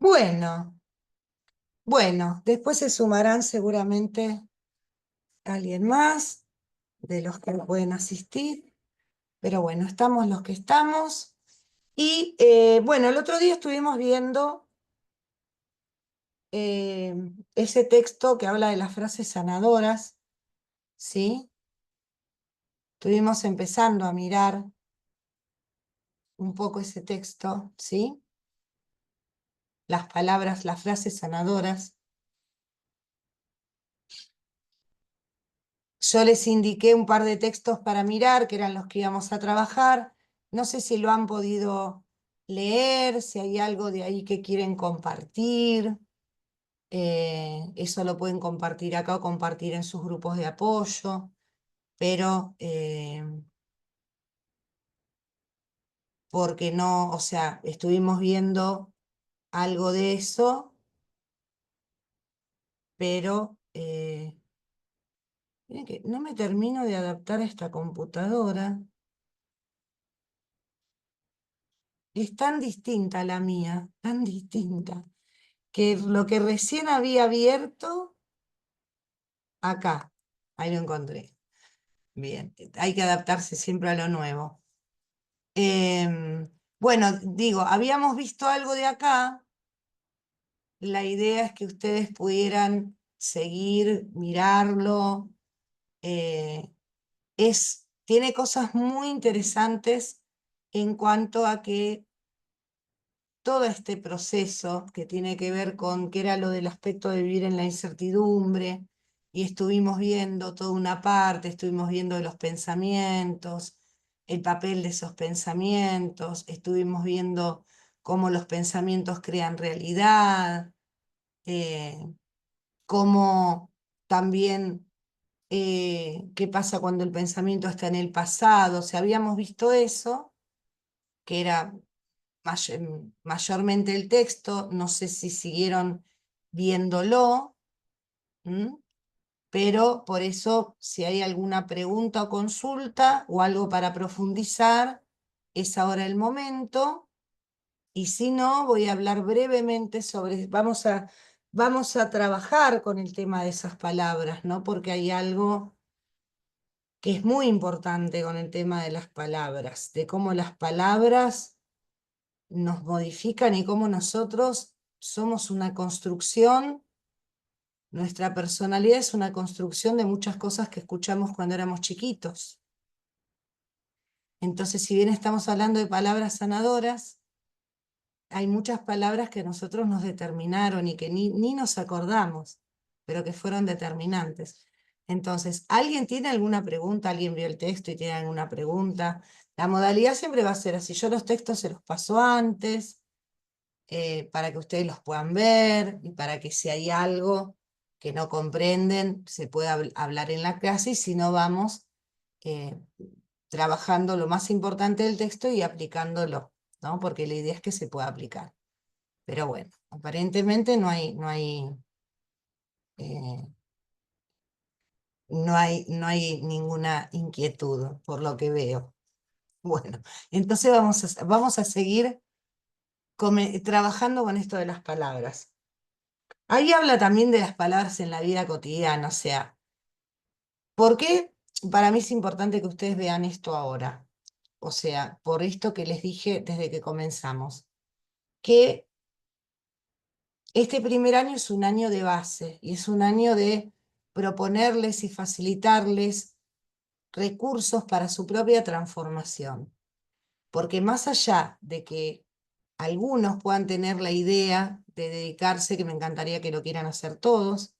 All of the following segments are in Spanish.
Bueno, bueno, después se sumarán seguramente alguien más de los que pueden asistir, pero bueno, estamos los que estamos. Y bueno, el otro día estuvimos viendo eh, ese texto que habla de las frases sanadoras, ¿sí? Estuvimos empezando a mirar un poco ese texto, ¿sí? Las palabras, las frases sanadoras. Yo les indiqué un par de textos para mirar, que eran los que íbamos a trabajar. No sé si lo han podido leer, si hay algo de ahí que quieren compartir. Eso lo pueden compartir acá o compartir en sus grupos de apoyo. Pero porque no, o sea, estuvimos viendo algo de eso, pero miren que no me termino de adaptar a esta computadora. Es tan distinta la mía, tan distinta, que lo que recién había abierto, acá, ahí lo encontré. Bien, hay que adaptarse siempre a lo nuevo. Bueno, digo, habíamos visto algo de acá, la idea es que ustedes pudieran seguir, mirarlo. eh, Tiene cosas muy interesantes en cuanto a que todo este proceso que tiene que ver con qué era lo del aspecto de vivir en la incertidumbre, y estuvimos viendo toda una parte, estuvimos viendo de los pensamientos, el papel de esos pensamientos, estuvimos viendo cómo los pensamientos crean realidad, eh, cómo también qué pasa cuando el pensamiento está en el pasado. O sea, habíamos visto eso, que era mayormente el texto, no sé si siguieron viéndolo, ¿m? Pero por eso, si hay alguna pregunta o consulta o algo para profundizar, es ahora el momento. Y si no, voy a hablar brevemente sobre, vamos a trabajar con el tema de esas palabras, ¿no? Porque hay algo que es muy importante con el tema de las palabras, de cómo las palabras nos modifican y cómo nosotros somos una construcción, nuestra personalidad es una construcción de muchas cosas que escuchamos cuando éramos chiquitos. Entonces, si bien estamos hablando de palabras sanadoras, hay muchas palabras que a nosotros nos determinaron y que ni nos acordamos, pero que fueron determinantes. Entonces, ¿alguien tiene alguna pregunta? ¿Alguien vio el texto y tiene alguna pregunta? La modalidad siempre va a ser así. Yo los textos se los paso antes, para que ustedes los puedan ver y para que si hay algo que no comprenden, se pueda hablar en la clase, y si no, vamos eh, trabajando lo más importante del texto y aplicándolo, ¿no? Porque la idea es que se pueda aplicar. Pero bueno, aparentemente eh, no hay ninguna inquietud, por lo que veo. Bueno, entonces vamos a seguir trabajando con esto de las palabras. Ahí habla también de las palabras en la vida cotidiana, o sea, ¿por qué para mí es importante que ustedes vean esto ahora? O sea, por esto que les dije desde que comenzamos, que este primer año es un año de base y es un año de proponerles y facilitarles recursos para su propia transformación. Porque más allá de que algunos puedan tener la idea de dedicarse, que me encantaría que lo quieran hacer todos,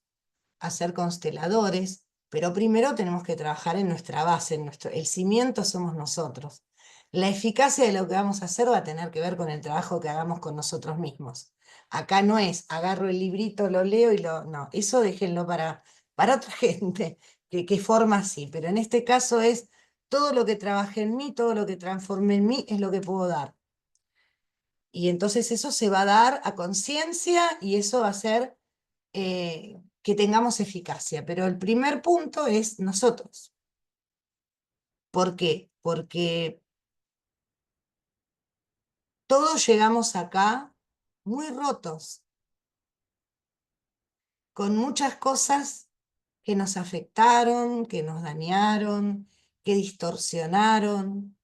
a ser consteladores, pero primero tenemos que trabajar en nuestra base, el cimiento somos nosotros. La eficacia de lo que vamos a hacer va a tener que ver con el trabajo que hagamos con nosotros mismos. Acá no es, agarro el librito, lo leo y lo... No, eso déjenlo para otra gente que forma así, pero en este caso es todo lo que trabajé en mí, todo lo que transformé en mí es lo que puedo dar. Y entonces eso se va a dar a conciencia y eso va a ser que tengamos eficacia. Pero el primer punto es nosotros. ¿Por qué? Porque todos llegamos acá muy rotos, con muchas cosas que nos afectaron, que nos dañaron, que distorsionaron.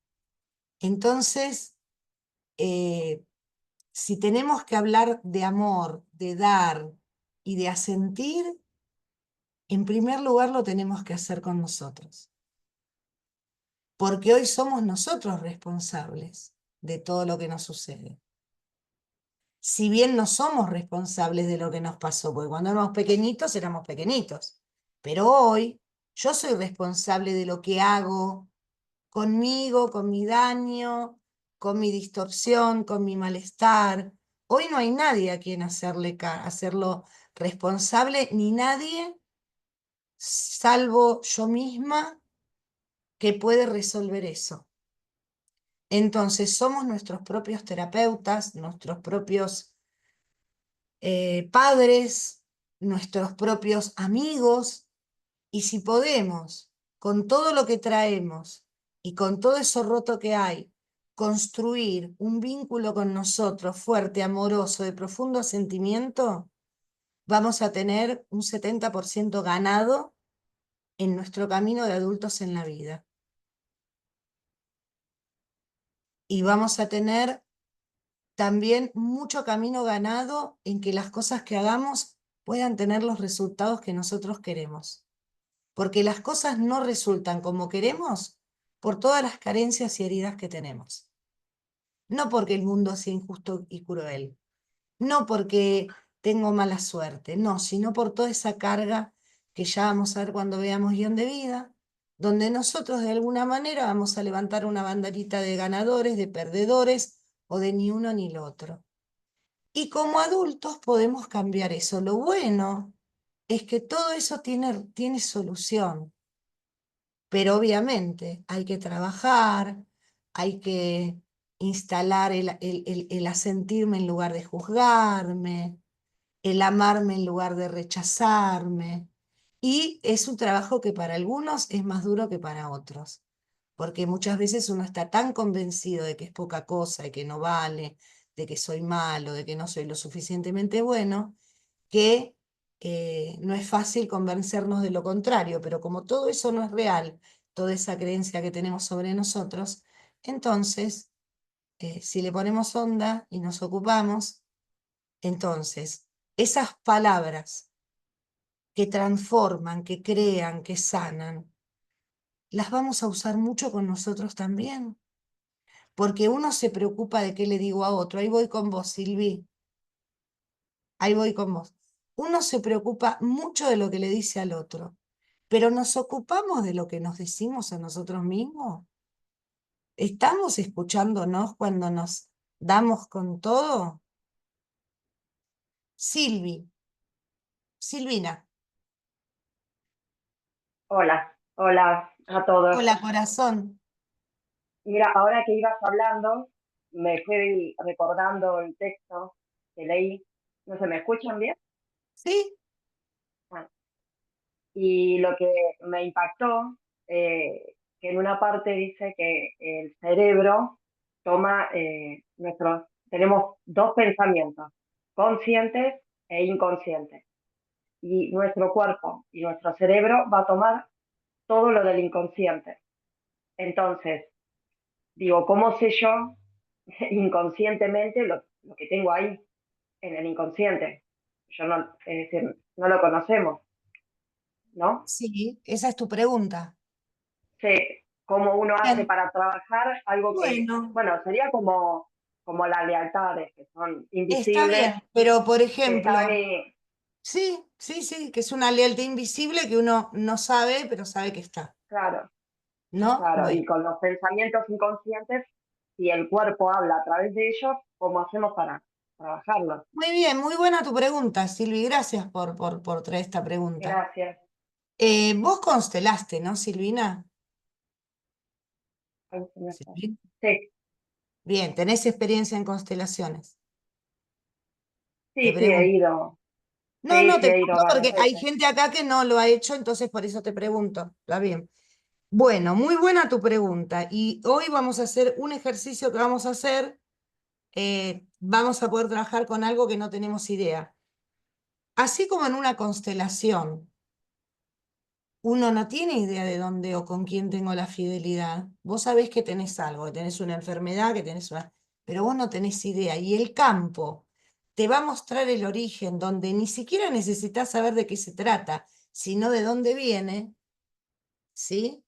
Entonces, eh, si tenemos que hablar de amor, de dar y de asentir, en primer lugar lo tenemos que hacer con nosotros, porque hoy somos nosotros responsables de todo lo que nos sucede. Si bien no somos responsables de lo que nos pasó, porque cuando éramos pequeñitos, pero hoy yo soy responsable de lo que hago conmigo, con mi daño, con mi distorsión, con mi malestar. Hoy no hay nadie a quien hacerlo responsable, ni nadie, salvo yo misma, que puede resolver eso. Entonces, somos nuestros propios terapeutas, nuestros propios padres, nuestros propios amigos, y si podemos, con todo lo que traemos y con todo eso roto que hay, construir un vínculo con nosotros fuerte, amoroso, de profundo sentimiento, vamos a tener un 70% ganado en nuestro camino de adultos en la vida. Y vamos a tener también mucho camino ganado en que las cosas que hagamos puedan tener los resultados que nosotros queremos. Porque las cosas no resultan como queremos por todas las carencias y heridas que tenemos. No porque el mundo sea injusto y cruel, no porque tengo mala suerte, no, sino por toda esa carga que ya vamos a ver cuando veamos guión de vida, donde nosotros de alguna manera vamos a levantar una banderita de ganadores, de perdedores o de ni uno ni lo otro. Y como adultos podemos cambiar eso. Lo bueno es que todo eso tiene solución. Pero obviamente hay que trabajar, hay que instalar el asentirme en lugar de juzgarme, el amarme en lugar de rechazarme. Y es un trabajo que para algunos es más duro que para otros, porque muchas veces uno está tan convencido de que es poca cosa y que no vale, de que soy malo, de que no soy lo suficientemente bueno, que no es fácil convencernos de lo contrario, pero como todo eso no es real, toda esa creencia que tenemos sobre nosotros, entonces, si le ponemos onda y nos ocupamos, entonces, esas palabras que transforman, que crean, que sanan, las vamos a usar mucho con nosotros también, porque uno se preocupa de qué le digo a otro. Ahí voy con vos, Silvi, ahí voy con vos. Uno se preocupa mucho de lo que le dice al otro, pero nos ocupamos de lo que nos decimos a nosotros mismos. ¿Estamos escuchándonos cuando nos damos con todo? Silvi, Silvina, Hola, hola a todos. hola corazón. Mira, ahora que ibas hablando, me fui recordando el texto que leí. ¿No se me escuchan bien? ¿Sí? Bueno, y lo que me impactó, que en una parte dice que el cerebro toma tenemos dos pensamientos, conscientes e inconscientes. Y nuestro cuerpo y nuestro cerebro va a tomar todo lo del inconsciente. Entonces, digo, ¿cómo sé yo inconscientemente lo que tengo ahí en el inconsciente? Yo no, es decir, no lo conocemos, ¿no? Sí, esa es tu pregunta. Sé cómo uno hace Bien, para trabajar algo que, bueno, bueno, sería como las lealtades, que son está bien, invisibles, pero por que están ejemplo, ahí, sí, sí, sí, que es una lealtad invisible que uno no sabe, pero sabe que está, claro, ¿no? claro, Bueno, y con los pensamientos inconscientes, si el cuerpo habla a través de ellos, ¿cómo hacemos para trabajarlos? muy bien, muy buena tu pregunta, Silvi, gracias por traer esta pregunta. Gracias. Vos constelaste, ¿no, Silvina? Ay, se me fue. Sí. Sí, Bien, ¿tenés experiencia en constelaciones? Te sí, he pregunto. ido. No, Sí, no, sí, te he ido pregunto varias porque hay veces. gente acá que no lo ha hecho, entonces por eso te pregunto. Está bien. Bueno, muy buena tu pregunta. Y hoy vamos a hacer un ejercicio que vamos a hacer. vamos a poder trabajar con algo que no tenemos idea. Así como en una constelación, uno no tiene idea de dónde o con quién tengo la fidelidad. Vos sabés que tenés algo, que tenés una enfermedad, que tenés una... Pero vos no tenés idea. Y el campo te va a mostrar el origen, donde ni siquiera necesitas saber de qué se trata, sino de dónde viene, ¿sí?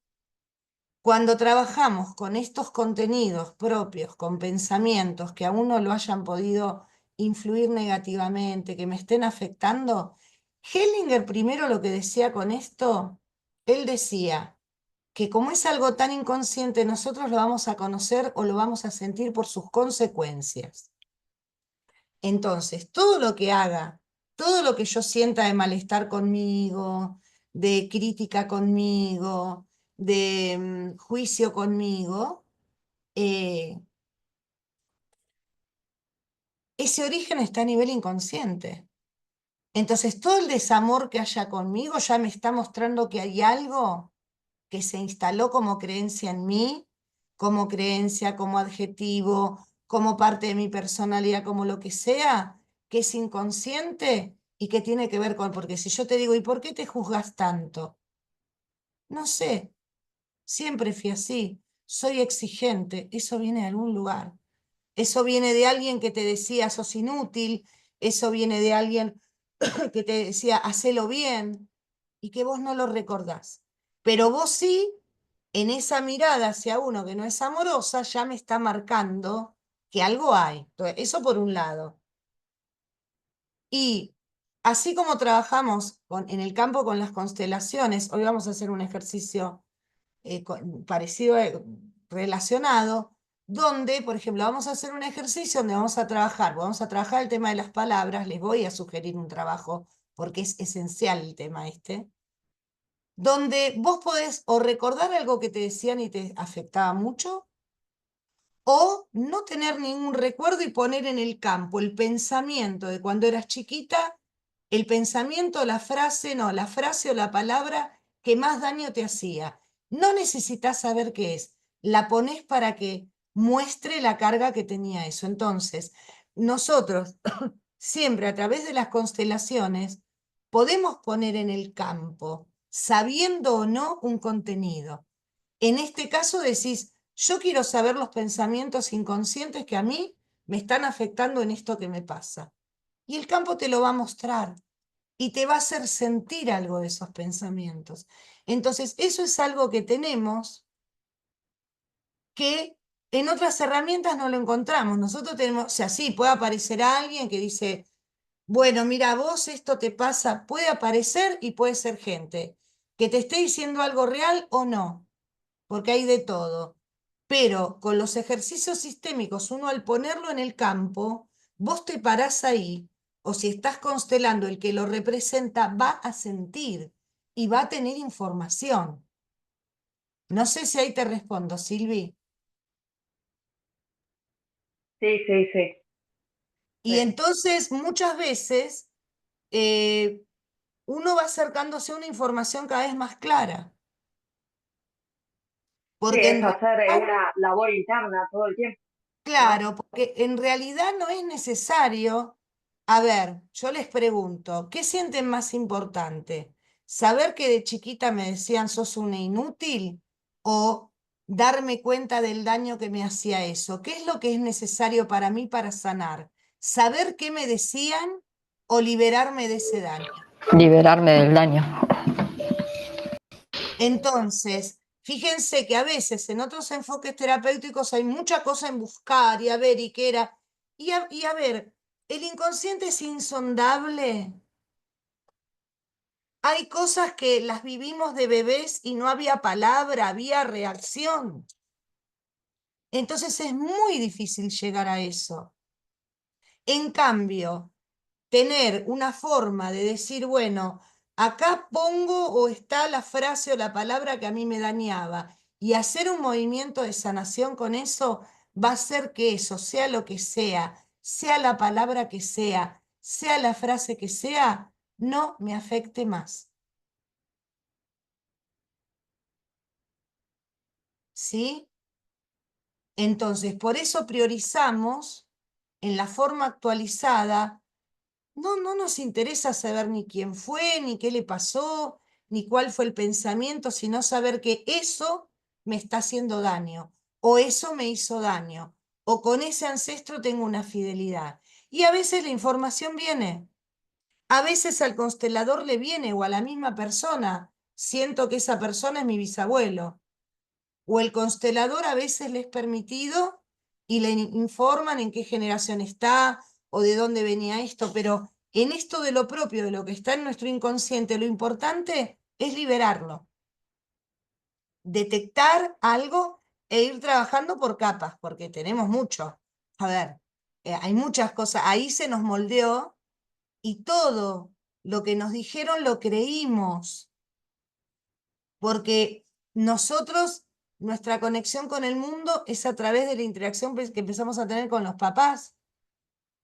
Cuando trabajamos con estos contenidos propios, con pensamientos que a uno lo hayan podido influir negativamente, que me estén afectando, Hellinger primero lo que decía con esto, él decía que como es algo tan inconsciente, nosotros lo vamos a conocer o lo vamos a sentir por sus consecuencias. Entonces, todo lo que haga, todo lo que yo sienta de malestar conmigo, de crítica conmigo, de juicio conmigo, eh, ese origen está a nivel inconsciente. Entonces, todo el desamor que haya conmigo ya me está mostrando que hay algo que se instaló como creencia en mí, como creencia, como adjetivo, como parte de mi personalidad, como lo que sea, que es inconsciente y que tiene que ver con, porque si yo te digo, ¿y por qué te juzgas tanto? No sé, siempre fui así, soy exigente, eso viene de algún lugar. Eso viene de alguien que te decía, sos inútil, eso viene de alguien que te decía, hacelo bien, y que vos no lo recordás. Pero vos sí, en esa mirada hacia uno que no es amorosa, ya me está marcando que algo hay. Entonces, eso por un lado. Y así como trabajamos en el campo con las constelaciones, hoy vamos a hacer un ejercicio parecido, relacionado, donde, por ejemplo, vamos a hacer un ejercicio donde vamos a trabajar el tema de las palabras, les voy a sugerir un trabajo porque es esencial el tema este, donde vos podés o recordar algo que te decían y te afectaba mucho, o no tener ningún recuerdo y poner en el campo el pensamiento de cuando eras chiquita, el pensamiento, la frase, no, la frase o la palabra que más daño te hacía. No necesitas saber qué es, la pones para que muestre la carga que tenía eso. Entonces, nosotros siempre a través de las constelaciones podemos poner en el campo, sabiendo o no, un contenido. En este caso decís, yo quiero saber los pensamientos inconscientes que a mí me están afectando en esto que me pasa. Y el campo te lo va a mostrar y te va a hacer sentir algo de esos pensamientos. Entonces, eso es algo que tenemos que en otras herramientas no lo encontramos. Nosotros tenemos, o sea, sí, puede aparecer alguien que dice, bueno, mira, vos esto te pasa, puede aparecer y puede ser gente que te esté diciendo algo real o no, porque hay de todo. Pero con los ejercicios sistémicos, uno al ponerlo en el campo, vos te parás ahí, o si estás constelando el que lo representa, va a sentir y va a tener información. No sé si ahí te respondo, Silvi. Sí, sí, sí, Y sí. entonces, muchas veces, eh, uno va acercándose a una información cada vez más clara, Sí, porque en es hacer realidad una labor interna todo el tiempo, ¿no? claro, porque en realidad no es necesario. A ver, yo les pregunto, ¿qué sienten más importante? ¿Saber que de chiquita me decían sos una inútil o darme cuenta del daño que me hacía eso? ¿Qué es lo que es necesario para mí para sanar? ¿Saber qué me decían o liberarme de ese daño? Liberarme del daño. Entonces, fíjense que a veces en otros enfoques terapéuticos hay mucha cosa en buscar y a ver y qué era. Y a ver, el inconsciente es insondable. Hay cosas que las vivimos de bebés y no había palabra, había reacción. Entonces es muy difícil llegar a eso. En cambio, tener una forma de decir, bueno, acá pongo o está la frase o la palabra que a mí me dañaba y hacer un movimiento de sanación con eso va a hacer que eso, sea lo que sea la palabra que sea la frase que sea, no me afecte más. ¿Sí? Entonces, por eso priorizamos en la forma actualizada, no nos interesa saber ni quién fue, ni qué le pasó, ni cuál fue el pensamiento, sino saber que eso me está haciendo daño, o eso me hizo daño, o con ese ancestro tengo una fidelidad. Y a veces la información viene, a veces al constelador le viene, o a la misma persona, siento que esa persona es mi bisabuelo, o el constelador a veces le es permitido y le informan en qué generación está o de dónde venía esto, pero en esto de lo propio, de lo que está en nuestro inconsciente, lo importante es liberarlo, detectar algo e ir trabajando por capas, porque tenemos mucho. A ver, hay muchas cosas, ahí se nos moldeó y todo lo que nos dijeron lo creímos, porque nosotros, nuestra conexión con el mundo es a través de la interacción que empezamos a tener con los papás.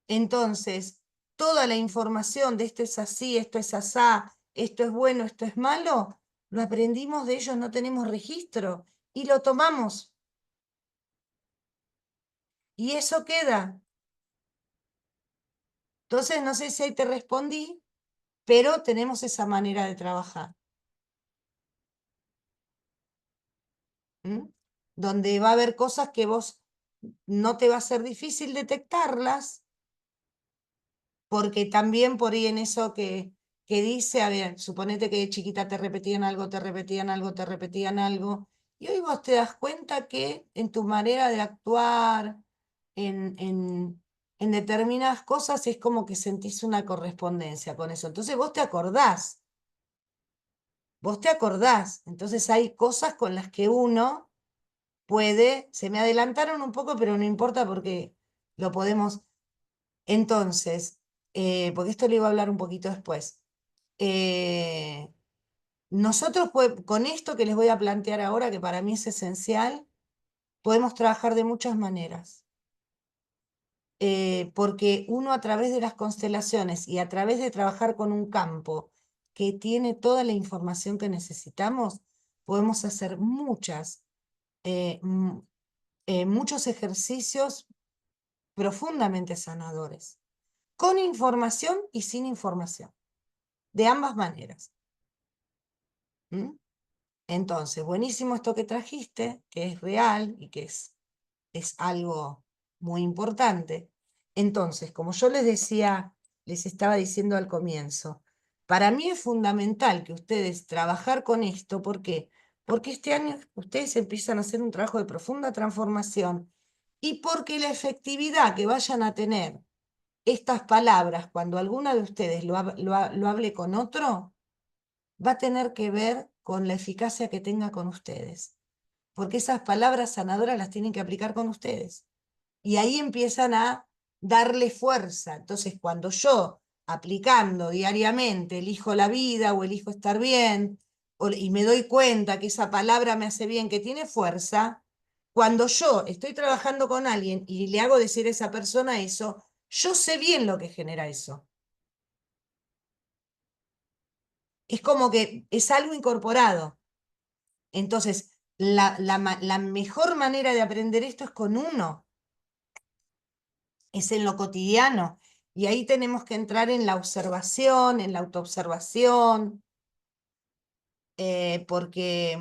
Entonces, toda la información de esto es así, esto es asá, esto es bueno, esto es malo, lo aprendimos de ellos, no tenemos registro y lo tomamos. Y eso queda. Entonces, no sé si ahí te respondí, pero tenemos esa manera de trabajar. ¿Mm? Donde va a haber cosas que vos no te va a ser difícil detectarlas, porque también por ahí en eso que dice, a ver, suponete que de chiquita te repetían algo, te repetían algo, te repetían algo, y hoy vos te das cuenta que en tu manera de actuar, en determinadas cosas, es como que sentís una correspondencia con eso. Entonces vos te acordás, entonces hay cosas con las que uno puede, se me adelantaron un poco, pero no importa porque lo podemos. Entonces, porque esto le iba a hablar un poquito después. eh, Nosotros con esto que les voy a plantear ahora, que para mí es esencial, podemos trabajar de muchas maneras. Porque uno a través de las constelaciones y a través de trabajar con un campo que tiene toda la información que necesitamos, podemos hacer muchos ejercicios profundamente sanadores, con información y sin información, de ambas maneras. ¿Mm? Entonces, buenísimo esto que trajiste, que es real y que es algo muy importante. Entonces, como yo les decía, les estaba diciendo al comienzo, para mí es fundamental que ustedes trabajar con esto. ¿Por qué? Porque este año ustedes empiezan a hacer un trabajo de profunda transformación y porque la efectividad que vayan a tener estas palabras cuando alguna de ustedes lo hable con otro, va a tener que ver con la eficacia que tenga con ustedes, porque esas palabras sanadoras las tienen que aplicar con ustedes. Y ahí empiezan a darle fuerza. Entonces, cuando yo, aplicando diariamente, elijo la vida o elijo estar bien, y me doy cuenta que esa palabra me hace bien, que tiene fuerza, cuando yo estoy trabajando con alguien y le hago decir a esa persona eso, yo sé bien lo que genera eso. Es como que es algo incorporado. Entonces, la mejor manera de aprender esto es con uno, es en lo cotidiano. Y ahí tenemos que entrar en la observación, en la autoobservación, porque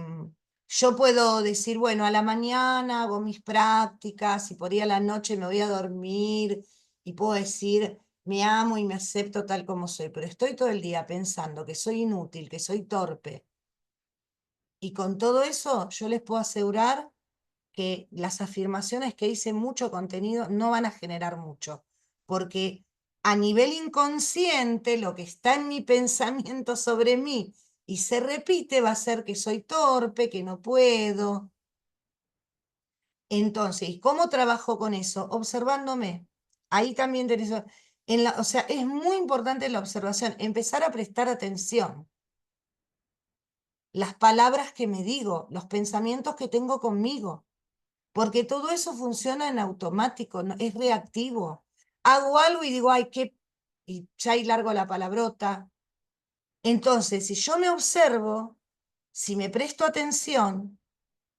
yo puedo decir, bueno, a la mañana hago mis prácticas y por ahí a la noche me voy a dormir y puedo decir, me amo y me acepto tal como soy, pero estoy todo el día pensando que soy inútil, que soy torpe. Y con todo eso, yo les puedo asegurar que las afirmaciones que hice mucho contenido no van a generar mucho, porque a nivel inconsciente lo que está en mi pensamiento sobre mí y se repite va a ser que soy torpe, que no puedo. Entonces, ¿y cómo trabajo con eso? Observándome. Ahí también tenés, o sea, es muy importante la observación, empezar a prestar atención. Las palabras que me digo, los pensamientos que tengo conmigo. Porque todo eso funciona en automático, es reactivo. Hago algo y digo, ay, qué, y ya ahí largo la palabrota. Entonces, si yo me observo, si me presto atención,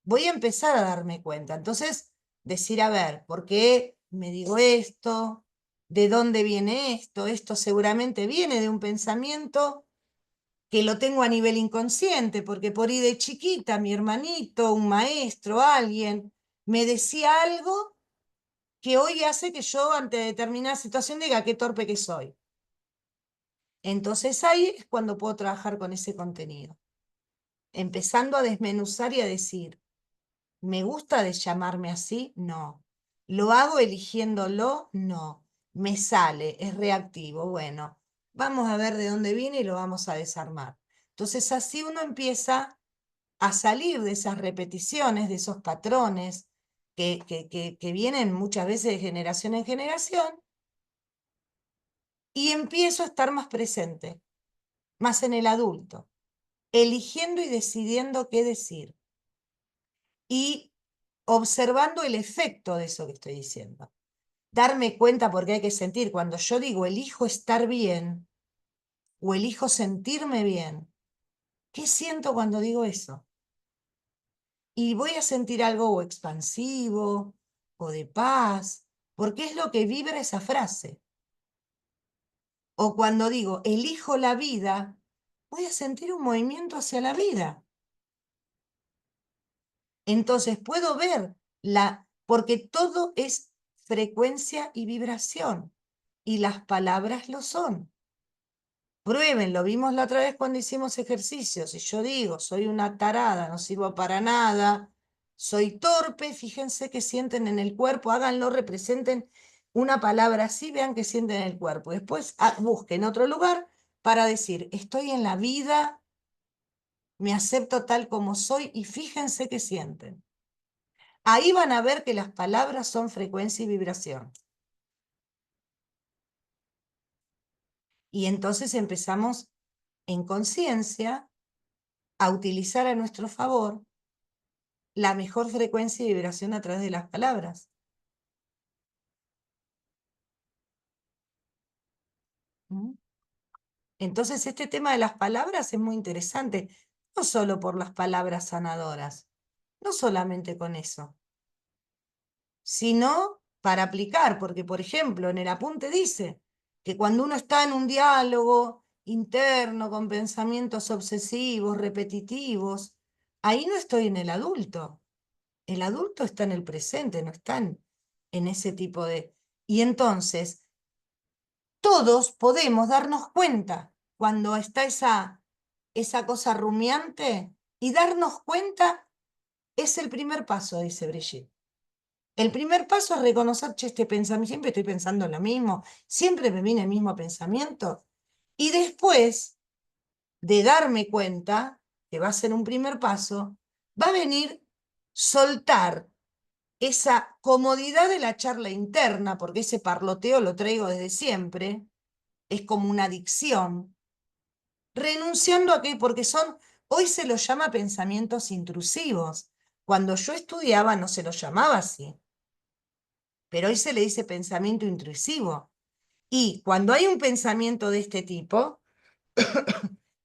voy a empezar a darme cuenta. Entonces, decir, a ver, ¿por qué me digo esto? ¿de dónde viene esto? Esto seguramente viene de un pensamiento que lo tengo a nivel inconsciente, porque por ahí de chiquita mi hermanito, un maestro, alguien, me decía algo que hoy hace que yo ante determinada situación diga qué torpe que soy. Entonces ahí es cuando puedo trabajar con ese contenido, empezando a desmenuzar y a decir, ¿me gusta de llamarme así? No. ¿Lo hago eligiéndolo? No. ¿Me sale? ¿Es reactivo? Bueno, vamos a ver de dónde viene y lo vamos a desarmar. Entonces así uno empieza a salir de esas repeticiones, de esos patrones que vienen muchas veces de generación en generación, y empiezo a estar más presente, más en el adulto, eligiendo y decidiendo qué decir y observando el efecto de eso que estoy diciendo. Darme cuenta, porque hay que sentir, cuando yo digo elijo estar bien o elijo sentirme bien, ¿qué siento cuando digo eso? Y voy a sentir algo o expansivo o de paz, porque es lo que vibra esa frase. O cuando digo elijo la vida, voy a sentir un movimiento hacia la vida. Entonces puedo ver porque todo es frecuencia y vibración, y las palabras lo son. Prueben, lo vimos la otra vez cuando hicimos ejercicios, y yo digo, soy una tarada, no sirvo para nada, soy torpe, fíjense que sienten en el cuerpo, háganlo, representen una palabra así, vean que sienten en el cuerpo. Después busquen otro lugar para decir, estoy en la vida, me acepto tal como soy, y fíjense que sienten. Ahí van a ver que las palabras son frecuencia y vibración. Y entonces empezamos en conciencia a utilizar a nuestro favor la mejor frecuencia y vibración a través de las palabras. ¿Mm? Entonces este tema de las palabras es muy interesante, no solo por las palabras sanadoras, no solamente con eso, sino para aplicar, porque por ejemplo en el apunte dice que cuando uno está en un diálogo interno con pensamientos obsesivos, repetitivos, ahí no estoy en el adulto. El adulto está en el presente, no está en ese tipo de... Y entonces, todos podemos darnos cuenta cuando está esa cosa rumiante, y darnos cuenta es el primer paso, dice Brigitte. El primer paso es reconocer, che, este pensamiento, siempre estoy pensando lo mismo, siempre me viene el mismo pensamiento. Y después de darme cuenta, que va a ser un primer paso, va a venir soltar esa comodidad de la charla interna, porque ese parloteo lo traigo desde siempre, es como una adicción, renunciando a qué, porque hoy se los llama pensamientos intrusivos. Cuando yo estudiaba no se los llamaba así, pero hoy se le dice pensamiento intrusivo. Y cuando hay un pensamiento de este tipo,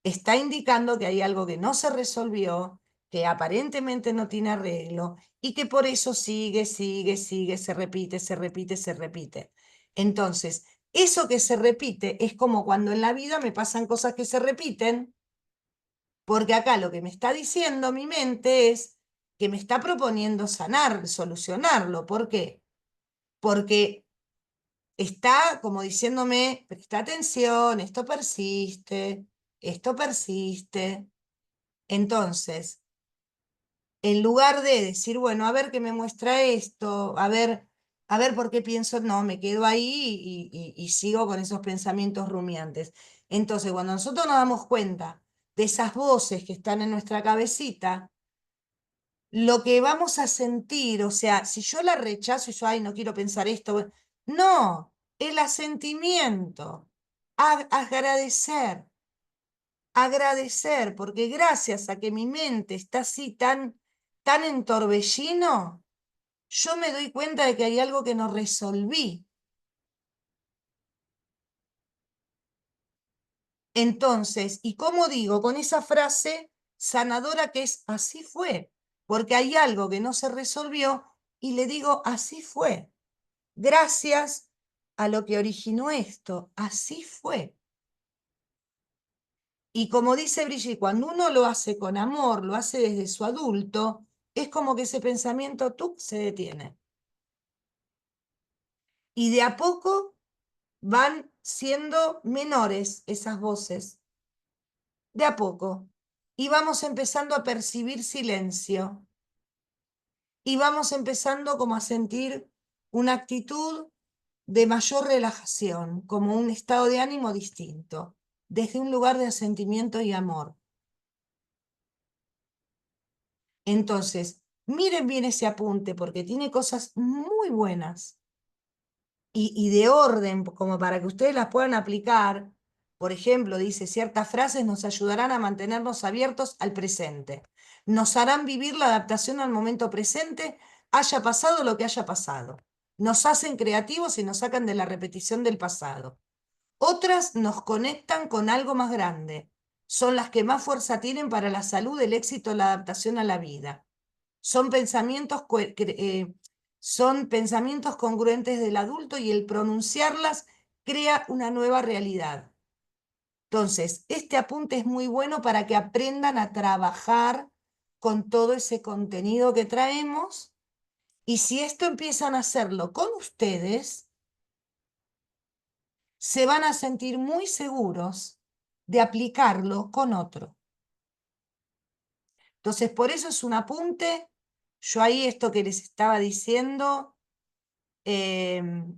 está indicando que hay algo que no se resolvió, que aparentemente no tiene arreglo y que por eso sigue, se repite, se repite, se repite. Entonces, eso que se repite es como cuando en la vida me pasan cosas que se repiten, porque acá lo que me está diciendo mi mente es que me está proponiendo sanar, solucionarlo. ¿Por qué? Porque está como diciéndome, presta atención, esto persiste, esto persiste. Entonces, en lugar de decir, bueno, a ver qué me muestra esto, a ver por qué pienso, no, me quedo ahí y sigo con esos pensamientos rumiantes. Entonces, cuando nosotros nos damos cuenta de esas voces que están en nuestra cabecita, lo que vamos a sentir, o sea, si yo la rechazo y yo, ay, no quiero pensar esto, no, el asentimiento, agradecer, agradecer, porque gracias a que mi mente está así tan en torbellino, yo me doy cuenta de que hay algo que no resolví. Entonces, ¿y cómo digo? Con esa frase sanadora que es así fue, porque hay algo que no se resolvió y le digo así fue. Gracias a lo que originó esto. Así fue. Y como dice Brigitte, cuando uno lo hace con amor, lo hace desde su adulto, es como que ese pensamiento tú se detiene. Y de a poco van siendo menores esas voces, de a poco. Y vamos empezando a percibir silencio. Y vamos empezando como a sentir una actitud de mayor relajación, como un estado de ánimo distinto, desde un lugar de asentimiento y amor. Entonces, miren bien ese apunte porque tiene cosas muy buenas y de orden, como para que ustedes las puedan aplicar. Por ejemplo, dice, ciertas frases nos ayudarán a mantenernos abiertos al presente. Nos harán vivir la adaptación al momento presente, haya pasado lo que haya pasado. Nos hacen creativos y nos sacan de la repetición del pasado. Otras nos conectan con algo más grande. Son las que más fuerza tienen para la salud, el éxito, la adaptación a la vida. Son son pensamientos congruentes del adulto y el pronunciarlas crea una nueva realidad. Entonces, este apunte es muy bueno para que aprendan a trabajar con todo ese contenido que traemos y si esto empiezan a hacerlo con ustedes, se van a sentir muy seguros de aplicarlo con otro. Entonces, por eso es un apunte. Yo ahí esto que les estaba diciendo,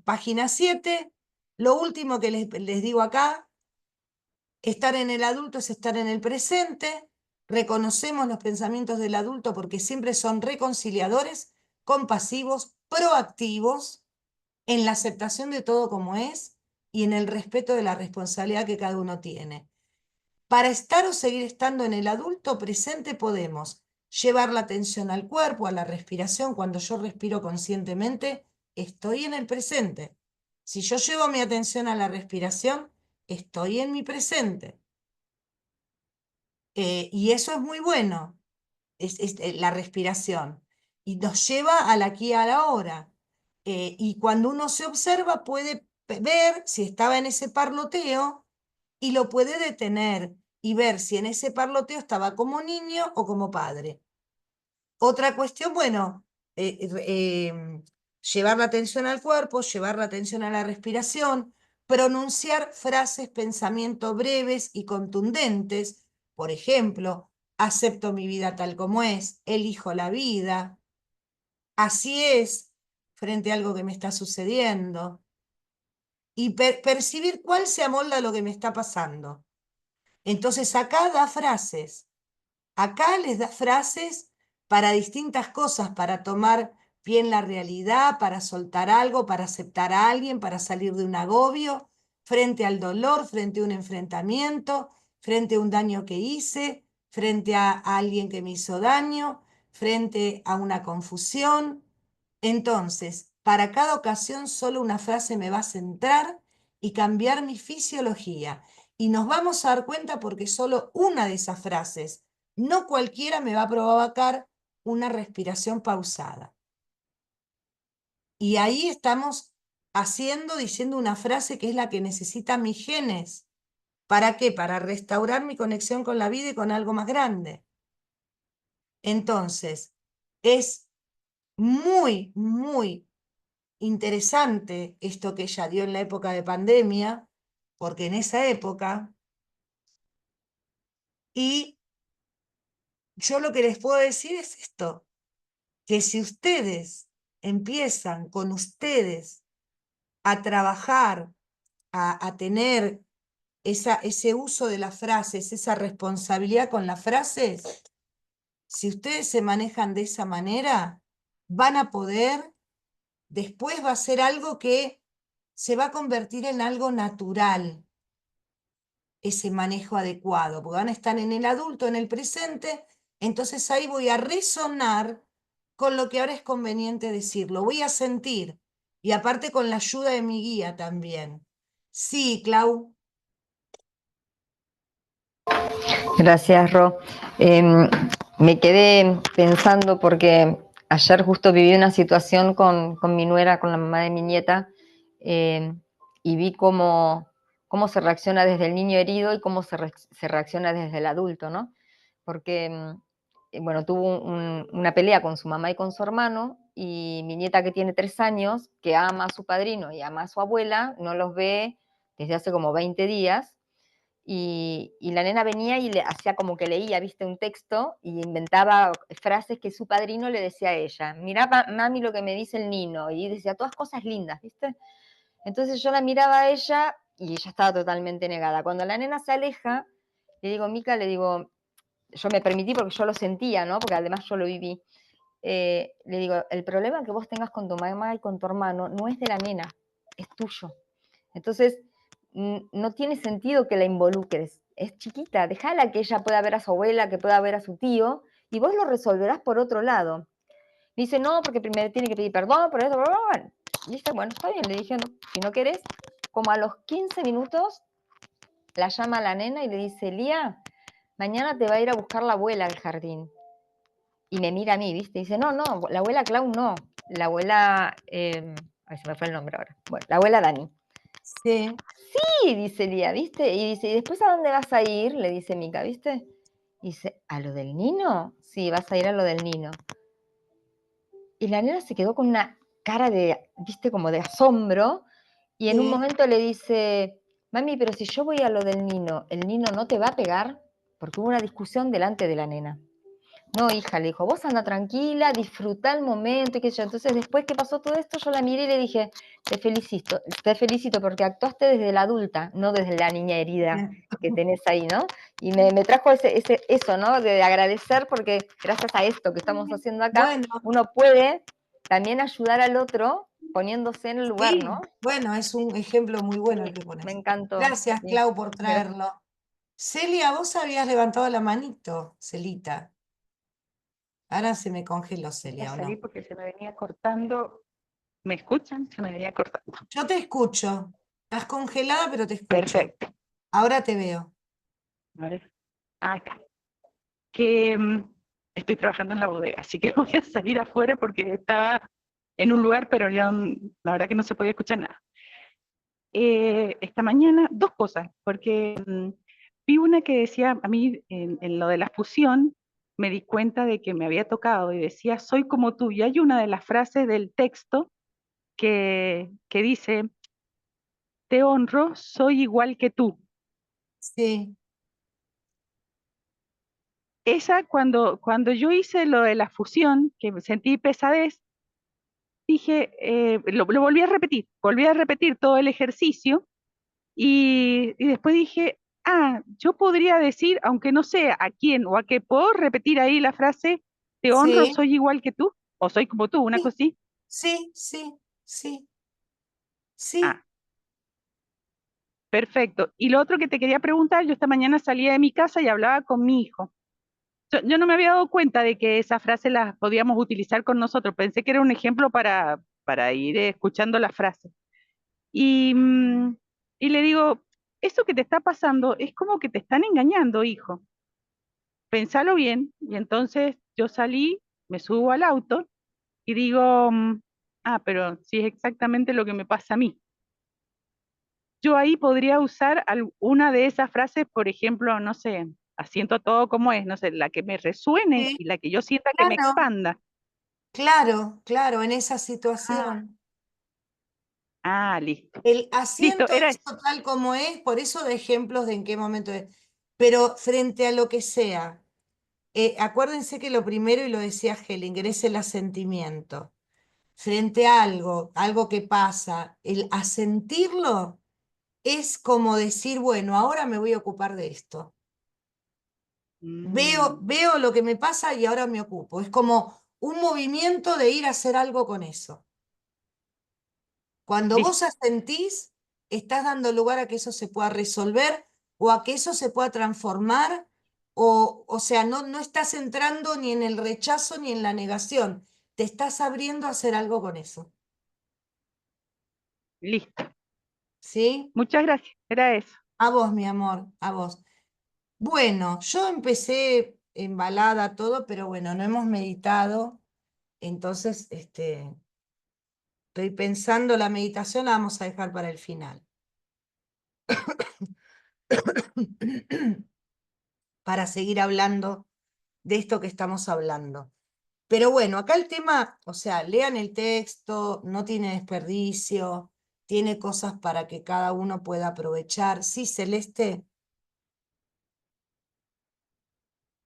página 7, lo último que les digo acá, estar en el adulto es estar en el presente, reconocemos los pensamientos del adulto porque siempre son reconciliadores, compasivos, proactivos, en la aceptación de todo como es y en el respeto de la responsabilidad que cada uno tiene. Para estar o seguir estando en el adulto presente podemos llevar la atención al cuerpo, a la respiración. Cuando yo respiro conscientemente, estoy en el presente. Si yo llevo mi atención a la respiración, estoy en mi presente. Y eso es muy bueno, la respiración. Y nos lleva al aquí y a la hora. Y cuando uno se observa, puede ver si estaba en ese parloteo y lo puede detener y ver si en ese parloteo estaba como niño o como padre. Otra cuestión, bueno, llevar la atención al cuerpo, llevar la atención a la respiración, pronunciar frases, pensamientos breves y contundentes. Por ejemplo, acepto mi vida tal como es, elijo la vida, así es, frente a algo que me está sucediendo. Y percibir cuál se amolda a lo que me está pasando. Entonces acá da frases. Acá les da frases para distintas cosas, para tomar bien la realidad, para soltar algo, para aceptar a alguien, para salir de un agobio, frente al dolor, frente a un enfrentamiento, frente a un daño que hice, frente a alguien que me hizo daño, frente a una confusión. Entonces, para cada ocasión solo una frase me va a centrar y cambiar mi fisiología. Y nos vamos a dar cuenta porque solo una de esas frases, no cualquiera me va a provocar una respiración pausada. Y ahí estamos diciendo una frase que es la que necesitan mis genes. ¿Para qué? Para restaurar mi conexión con la vida y con algo más grande. Entonces, es muy, muy interesante esto que ella dio en la época de pandemia, porque en esa época, y yo lo que les puedo decir es esto, que si ustedes empiezan con ustedes a trabajar, a tener ese uso de las frases, esa responsabilidad con las frases, si ustedes se manejan de esa manera, van a poder, después va a ser algo que se va a convertir en algo natural, ese manejo adecuado, porque van a estar en el adulto, en el presente, entonces ahí voy a resonar con lo que ahora es conveniente decir, lo voy a sentir, y aparte con la ayuda de mi guía también. Sí, Clau. Gracias, Ro. Me quedé pensando porque ayer justo viví una situación con mi nuera, con la mamá de mi nieta, y vi cómo se reacciona desde el niño herido y cómo se reacciona desde el adulto, ¿no? Porque, bueno, tuvo una pelea con su mamá y con su hermano, y mi nieta, que tiene 3 años, que ama a su padrino y ama a su abuela, no los ve desde hace como 20 días, y la nena venía y le hacía como que leía, viste, un texto, y inventaba frases que su padrino le decía a ella. Mirá, mami, lo que me dice el Nino, y decía todas cosas lindas, viste. Entonces yo la miraba a ella y ella estaba totalmente negada. Cuando la nena se aleja, le digo, Mica, le digo, yo me permití porque yo lo sentía, ¿no? Porque además yo lo viví. Le digo, el problema que vos tengas con tu mamá y con tu hermano no es de la nena, es tuyo. Entonces, no tiene sentido que la involucres. Es chiquita, déjala que ella pueda ver a su abuela, que pueda ver a su tío, y vos lo resolverás por otro lado. Dice, no, porque primero tiene que pedir perdón, por eso, bueno. Dice, bueno, está bien, le dije, no, si no querés, como a los 15 minutos, la llama a la nena y le dice, Lía, mañana te va a ir a buscar la abuela al jardín. Y me mira a mí, ¿viste? Dice, no, no, la abuela Clau no, la abuela, ay, se me fue el nombre ahora, bueno, la abuela Dani. Sí, Sí, dice Lía, ¿viste? Y dice, ¿y después a dónde vas a ir? Le dice Mica, ¿viste? Y dice, ¿a lo del Nino? Sí, vas a ir a lo del Nino. Y la nena se quedó con una cara de, viste, como de asombro, y en un sí. momento le dice, mami, pero si yo voy a lo del Nino, ¿el Nino no te va a pegar? Porque hubo una discusión delante de la nena. No, hija, le dijo, vos anda tranquila, disfruta el momento, y qué sé yo. Entonces, después que pasó todo esto, yo la miré y le dije, te felicito porque actuaste desde la adulta, no desde la niña herida Bien. que tenés ahí, ¿no? Y me trajo eso, ¿no? De agradecer, porque gracias a esto que estamos haciendo acá, Bueno, uno puede también ayudar al otro poniéndose en el lugar, ¿no? sí, bueno, es un ejemplo muy bueno el Sí, que me pones. encantó. Gracias, Sí, Clau, por gracias. traerlo. Celia, vos habías levantado la manito, Celita. Ahora se me congeló, Voy a Celia, ¿o salir no? porque se me venía cortando. ¿Me escuchan? Se me venía cortando. Yo te escucho. Estás congelada, pero te escucho. Perfecto. Ahora te veo. A ver. Acá. Que estoy trabajando en la bodega, así que voy a salir afuera porque estaba en un lugar, pero ya la verdad que no se podía escuchar nada. Esta mañana, dos cosas, porque vi una que decía, a mí en lo de la fusión, me di cuenta de que me había tocado y decía, soy como tú. Y hay una de las frases del texto que dice, te honro, soy igual que tú. Sí, Esa, cuando yo hice lo de la fusión, que me sentí pesadez, dije, lo volví a repetir todo el ejercicio y después dije, ah, yo podría decir, aunque no sé a quién o a qué, puedo repetir ahí la frase, te honro, sí, soy igual que tú, o soy como tú, una sí, cosa así. sí, sí, sí, sí, Ah, perfecto. Y lo otro que te quería preguntar, yo esta mañana salía de mi casa y hablaba con mi hijo. Yo no me había dado cuenta de que esa frase la podíamos utilizar con nosotros. Pensé que era un ejemplo para ir escuchando la frase. Y, y le digo, eso que te está pasando es como que te están engañando, hijo. Pensalo bien. Y entonces yo salí, me subo al auto y digo, ah, pero sí es exactamente lo que me pasa a mí. Yo ahí podría usar una de esas frases, por ejemplo, no sé, asiento todo como es, no sé, la que me resuene sí, y la que yo sienta que me claro, expanda. claro, claro, en esa Ah, situación. listo. El Listo, asiento era es eso. tal como es, por eso de ejemplos de en qué momento es. Pero frente a lo que sea, acuérdense que lo primero, y lo decía Hellinger, es el asentimiento. Frente a algo, algo que pasa, el asentirlo es como decir, bueno, ahora me voy a ocupar de esto. Veo, Mm, veo lo que me pasa y ahora me ocupo. Es como un movimiento de ir a hacer algo con eso. Cuando vos listo, asentís, estás dando lugar a que eso se pueda resolver o a que eso se pueda transformar, o sea, no, no estás entrando ni en el rechazo ni en la negación, te estás abriendo a hacer algo con eso. listo. ¿Sí? Muchas gracias, era eso. A vos, mi amor, a vos. Bueno, yo empecé embalada todo, pero bueno, no hemos meditado, entonces estoy pensando la meditación la vamos a dejar para el final. para seguir hablando de esto que estamos hablando. Pero bueno, acá el tema, o sea, lean el texto, no tiene desperdicio, tiene cosas para que cada uno pueda aprovechar. Sí, Celeste.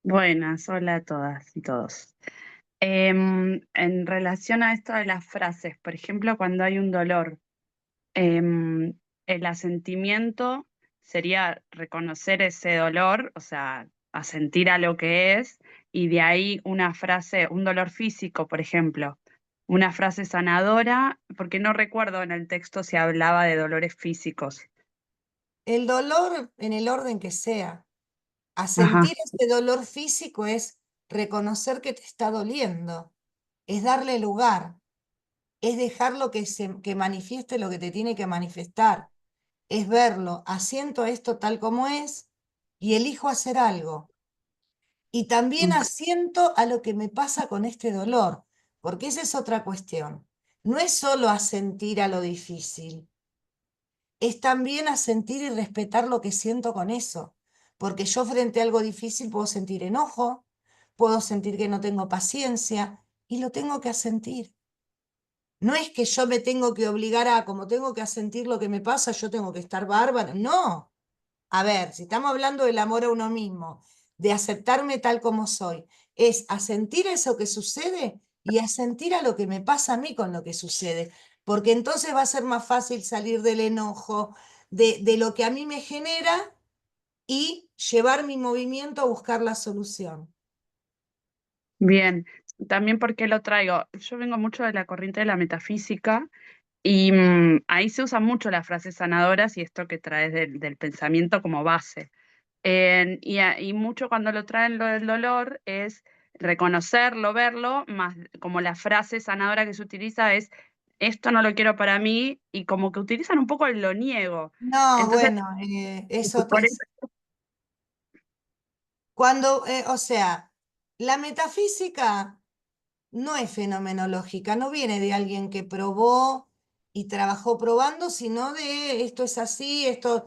Buenas, hola a todas y todos. En relación a esto de las frases, por ejemplo, cuando hay un dolor, em, el asentimiento sería reconocer ese dolor, o sea, asentir a lo que es, y de ahí una frase, un dolor físico, por ejemplo, una frase sanadora, porque no recuerdo en el texto si hablaba de dolores físicos. El dolor en el orden que sea. Ajá, Asentir ese dolor físico es reconocer que te está doliendo, es darle lugar, es dejarlo que manifieste lo que te tiene que manifestar, es verlo, asiento a esto tal como es y elijo hacer algo. Y también mm, asiento a lo que me pasa con este dolor, porque esa es otra cuestión. No es solo asentir a lo difícil, es también asentir y respetar lo que siento con eso, porque yo frente a algo difícil puedo sentir enojo, puedo sentir que no tengo paciencia y lo tengo que asentir. No es que yo me tengo que obligar a, como tengo que asentir lo que me pasa, yo tengo que estar bárbaro. No. A ver, si estamos hablando del amor a uno mismo, de aceptarme tal como soy, es asentir eso que sucede y asentir a lo que me pasa a mí con lo que sucede, porque entonces va a ser más fácil salir del enojo, de lo que a mí me genera y llevar mi movimiento a buscar la solución. bien, también porque lo traigo. Yo vengo mucho de la corriente de la metafísica. Y ahí se usan mucho las frases sanadoras y esto que traes del pensamiento como base. Y mucho cuando lo traen lo del dolor es reconocerlo, verlo, más como la frase sanadora que se utiliza es, esto no lo quiero para mí, y como que utilizan un poco el lo niego. No, Entonces, bueno, eso por eso, es cuando, o sea, la metafísica no es fenomenológica, no viene de alguien que probó y trabajó probando, sino de esto es así, esto,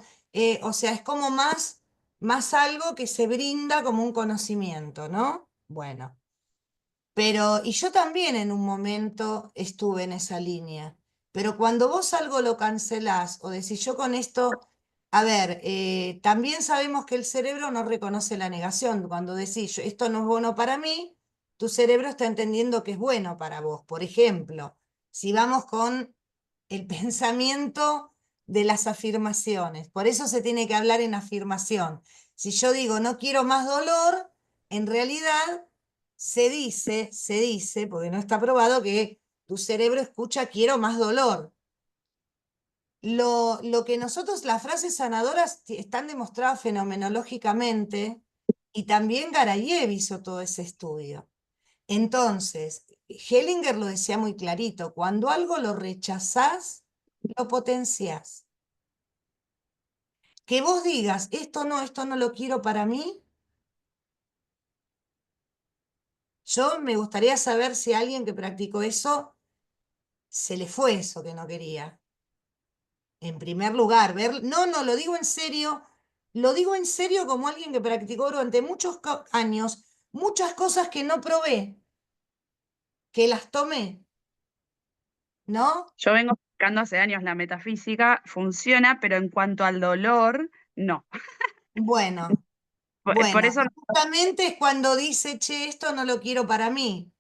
o sea, es como más algo que se brinda como un conocimiento, ¿no? Bueno, pero, y yo también en un momento estuve en esa línea, pero cuando vos algo lo cancelás o decís yo con esto, a ver, también sabemos que el cerebro no reconoce la negación. Cuando decís esto no es bueno para mí, tu cerebro está entendiendo que es bueno para vos. Por ejemplo, si vamos con el pensamiento de las afirmaciones, por eso se tiene que hablar en afirmación. Si yo digo no quiero más dolor, en realidad se dice, porque no está probado, que tu cerebro escucha quiero más dolor. Lo que nosotros, las frases sanadoras están demostradas fenomenológicamente y también Garayev hizo todo ese estudio. Entonces, Hellinger lo decía muy clarito, cuando algo lo rechazás, lo potenciás. Que vos digas, esto no lo quiero para mí, yo me gustaría saber si a alguien que practicó eso se le fue eso que no quería. En primer lugar, ver, no, lo digo en serio como alguien que practicó durante muchos años muchas cosas que no probé, que las tomé, ¿no? yo vengo explicando hace años la metafísica, funciona, pero en cuanto al dolor, no. Bueno, Por bueno, eso, justamente es cuando dice, che, esto no lo quiero para mí.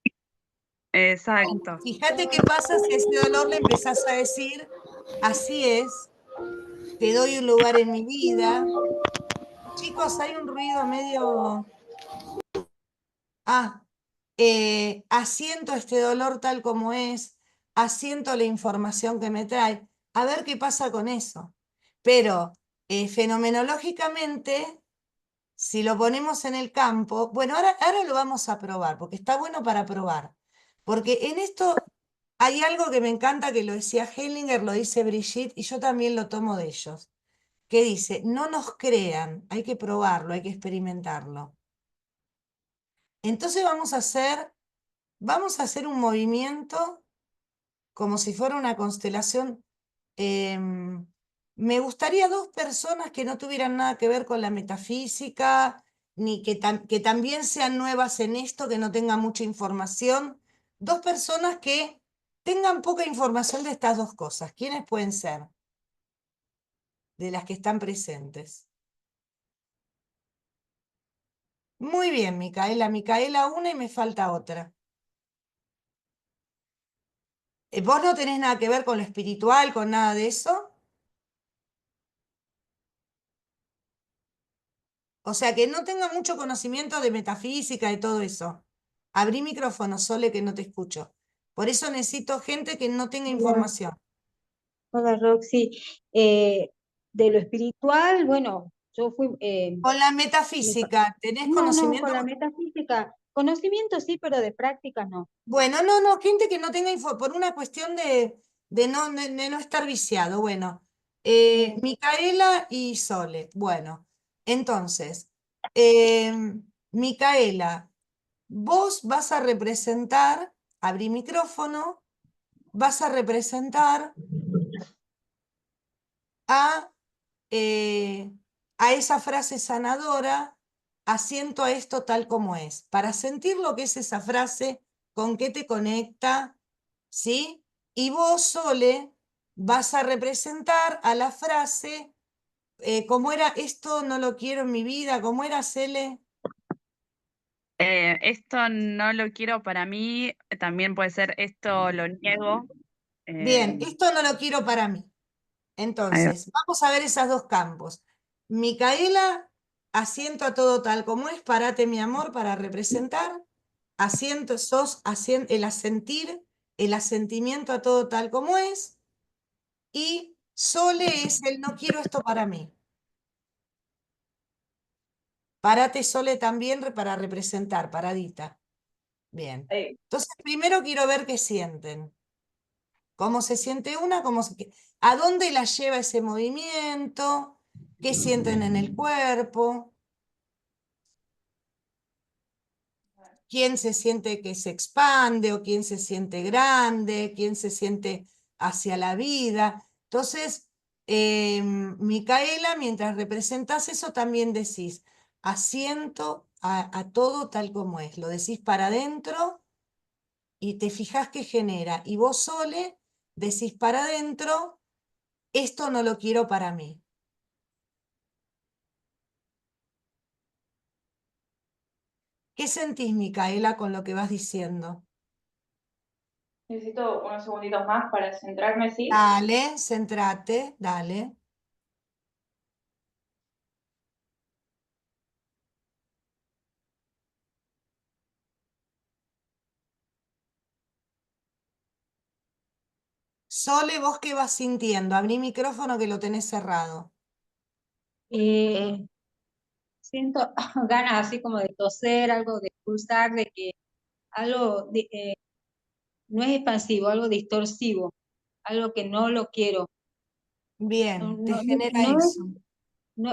Bueno, exacto. fíjate qué pasa si a ese dolor le empezás a decir, así es, te doy un lugar en mi vida. Chicos, hay un ruido medio... Ah, asiento este dolor tal como es, asiento la información que me trae, a ver qué pasa con eso. Pero fenomenológicamente, si lo ponemos en el campo, bueno, ahora lo vamos a probar, porque está bueno para probar. Porque en esto hay algo que me encanta, que lo decía Hellinger, lo dice Brigitte, y yo también lo tomo de ellos, que dice, no nos crean, hay que probarlo, hay que experimentarlo. Entonces vamos a hacer un movimiento como si fuera una constelación. Me gustaría dos personas que no tuvieran nada que ver con la metafísica, ni que también sean nuevas en esto, que no tengan mucha información. Dos personas que tengan poca información de estas dos cosas. ¿Quiénes pueden ser? De las que están presentes. Muy bien, Micaela. Micaela una y me falta otra. ¿Vos no tenés nada que ver con lo espiritual, con nada de eso? O sea, que no tenga mucho conocimiento de metafísica y todo eso. Abrí micrófono, Sole, que no te escucho. Por eso necesito gente que no tenga Hola, información. hola Roxy. Eh, de lo espiritual, bueno, yo fui, Con la me pa- metafísica, ¿tenés no, conocimiento? con la metafísica, conocimiento sí, pero de práctica no. Bueno, no, gente que no tenga info, por una cuestión de no estar viciado. Bueno, Micaela y Sole. Bueno, entonces, Micaela, vos vas a representar, abrí micrófono, vas a representar a, eh, a esa frase sanadora, asiento a esto tal como es. Para sentir lo que es esa frase, con qué te conecta, ¿sí? Y vos, Sole, vas a representar a la frase, ¿cómo era? Esto no lo quiero en mi vida, ¿cómo era, Cele? Esto no lo quiero para mí, también puede ser esto lo niego. Bien, eh, esto no lo quiero para mí. ahí va. Entonces, vamos a ver esos dos campos. Micaela, asiento a todo tal como es, parate mi amor para representar. Asiento, el asentir, el asentimiento a todo tal como es. Y Sole es el no quiero esto para mí. Parate, Sole, también para representar, paradita. Bien. Entonces, primero quiero ver qué sienten. ¿Cómo se siente una? ¿A dónde la lleva ese movimiento? ¿Qué sienten en el cuerpo? ¿Quién se siente que se expande o quién se siente grande? ¿Quién se siente hacia la vida? Entonces, Micaela, mientras representas eso, también decís, asiento a todo tal como es. Lo decís para adentro y te fijás qué genera. Y vos, Sole, decís para adentro, esto no lo quiero para mí. ¿Qué sentís, Micaela, con lo que vas diciendo? Necesito unos segunditos más para centrarme, ¿sí? Dale, centrate, dale. Sole, ¿vos qué vas sintiendo? Abrí micrófono que lo tenés cerrado. Eh, siento ganas así como de toser, algo de pulsar, de que algo no es expansivo, algo distorsivo, algo que no lo quiero. No, Bien, te no, genera no es, eso. no,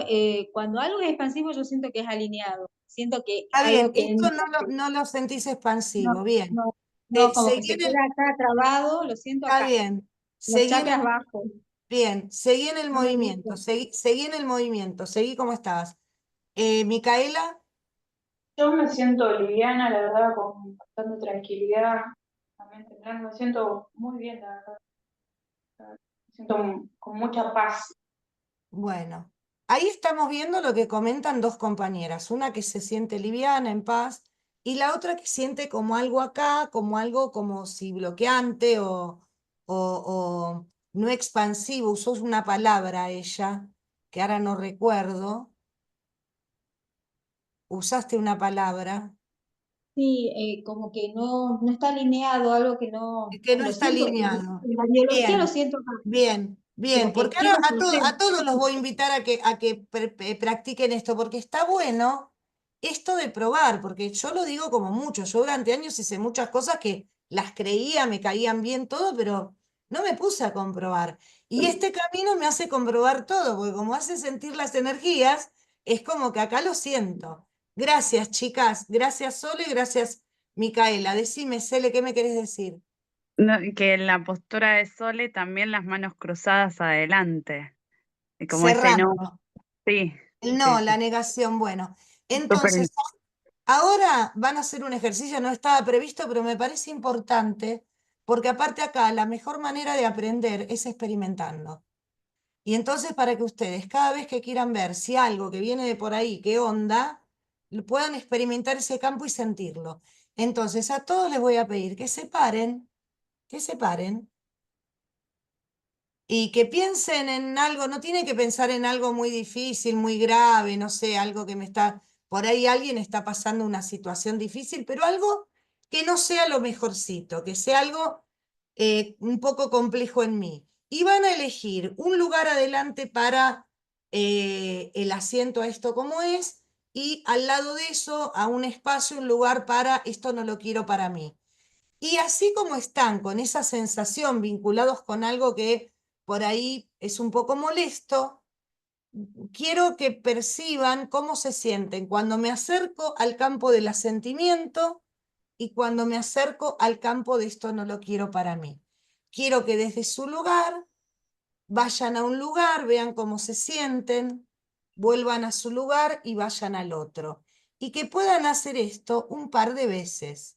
cuando algo es expansivo yo siento que es alineado, siento que Está bien, algo que esto entra, no lo sentís no, expansivo. Bien. no, como que Seguí se en queda acá trabado, lo siento está acá, bien. los Seguí en chakras el, bajos, bien, seguí en el no me movimiento. gusta. Seguí en el movimiento. Seguí como estabas. Micaela, Yo me siento liviana, la verdad, con bastante tranquilidad, también temblando, me siento muy bien, la verdad. Me siento con mucha paz. bueno. Ahí estamos viendo lo que comentan dos compañeras. Una que se siente liviana, en paz, y la otra que siente como algo acá, como algo como si bloqueante o no expansivo. Usó una palabra ella, que ahora no recuerdo. Usaste una palabra Sí, como que no está alineado, algo que no, que no lo está siento, alineado. en la biología lo Bien. siento acá, Bien, como que porque ahora quiero soltar. a todos los voy a invitar a que practiquen esto, porque está bueno esto de probar, porque yo lo digo como mucho, yo durante años hice muchas cosas que las creía, me caían bien todo, pero no me puse a comprobar. Y este camino me hace comprobar todo, porque como hace sentir las energías, es como que acá lo siento. Gracias, chicas, gracias Sole, gracias Micaela. Decime, Cele, ¿qué me querés decir? No, que en la postura de Sole también las manos cruzadas adelante, y como ese no, Cerrando. sí, El sí, no, la sí. negación, bueno. Entonces, ahora van a hacer un ejercicio, no estaba previsto, pero me parece importante, porque aparte acá la mejor manera de aprender es experimentando. Y entonces para que ustedes, cada vez que quieran ver si algo que viene de por ahí, qué onda, puedan experimentar ese campo y sentirlo. Entonces, a todos les voy a pedir que se paren y que piensen en algo, no tienen que pensar en algo muy difícil, muy grave, no sé, algo que me está, por ahí alguien está pasando una situación difícil, pero algo que no sea lo mejorcito, que sea algo un poco complejo en mí. Y van a elegir un lugar adelante para el asiento a esto como es, y al lado de eso, a un espacio, un lugar para esto no lo quiero para mí. Y así como están con esa sensación vinculados con algo que por ahí es un poco molesto, quiero que perciban cómo se sienten cuando me acerco al campo del asentimiento y cuando me acerco al campo de esto no lo quiero para mí. Quiero que desde su lugar vayan a un lugar, vean cómo se sienten, vuelvan a su lugar y vayan al otro. Y que puedan hacer esto un par de veces.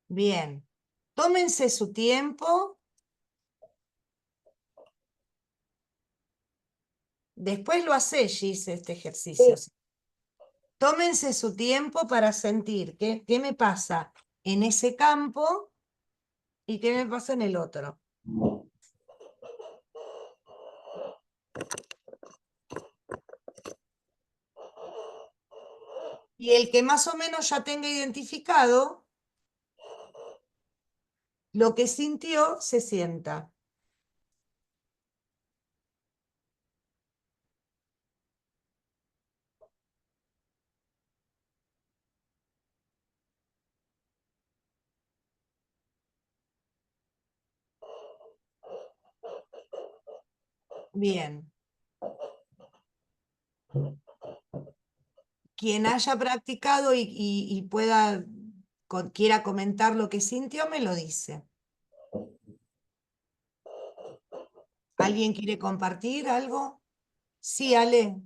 Bien, tómense su tiempo. Después lo hace Gis, este ejercicio. Tómense su tiempo para sentir qué me pasa en ese campo y qué me pasa en el otro. Y el que más o menos ya tenga identificado lo que sintió, se sienta. Bien. Quien haya practicado y pueda, quiera comentar lo que sintió, me lo dice. ¿Alguien quiere compartir algo? Sí, Ale.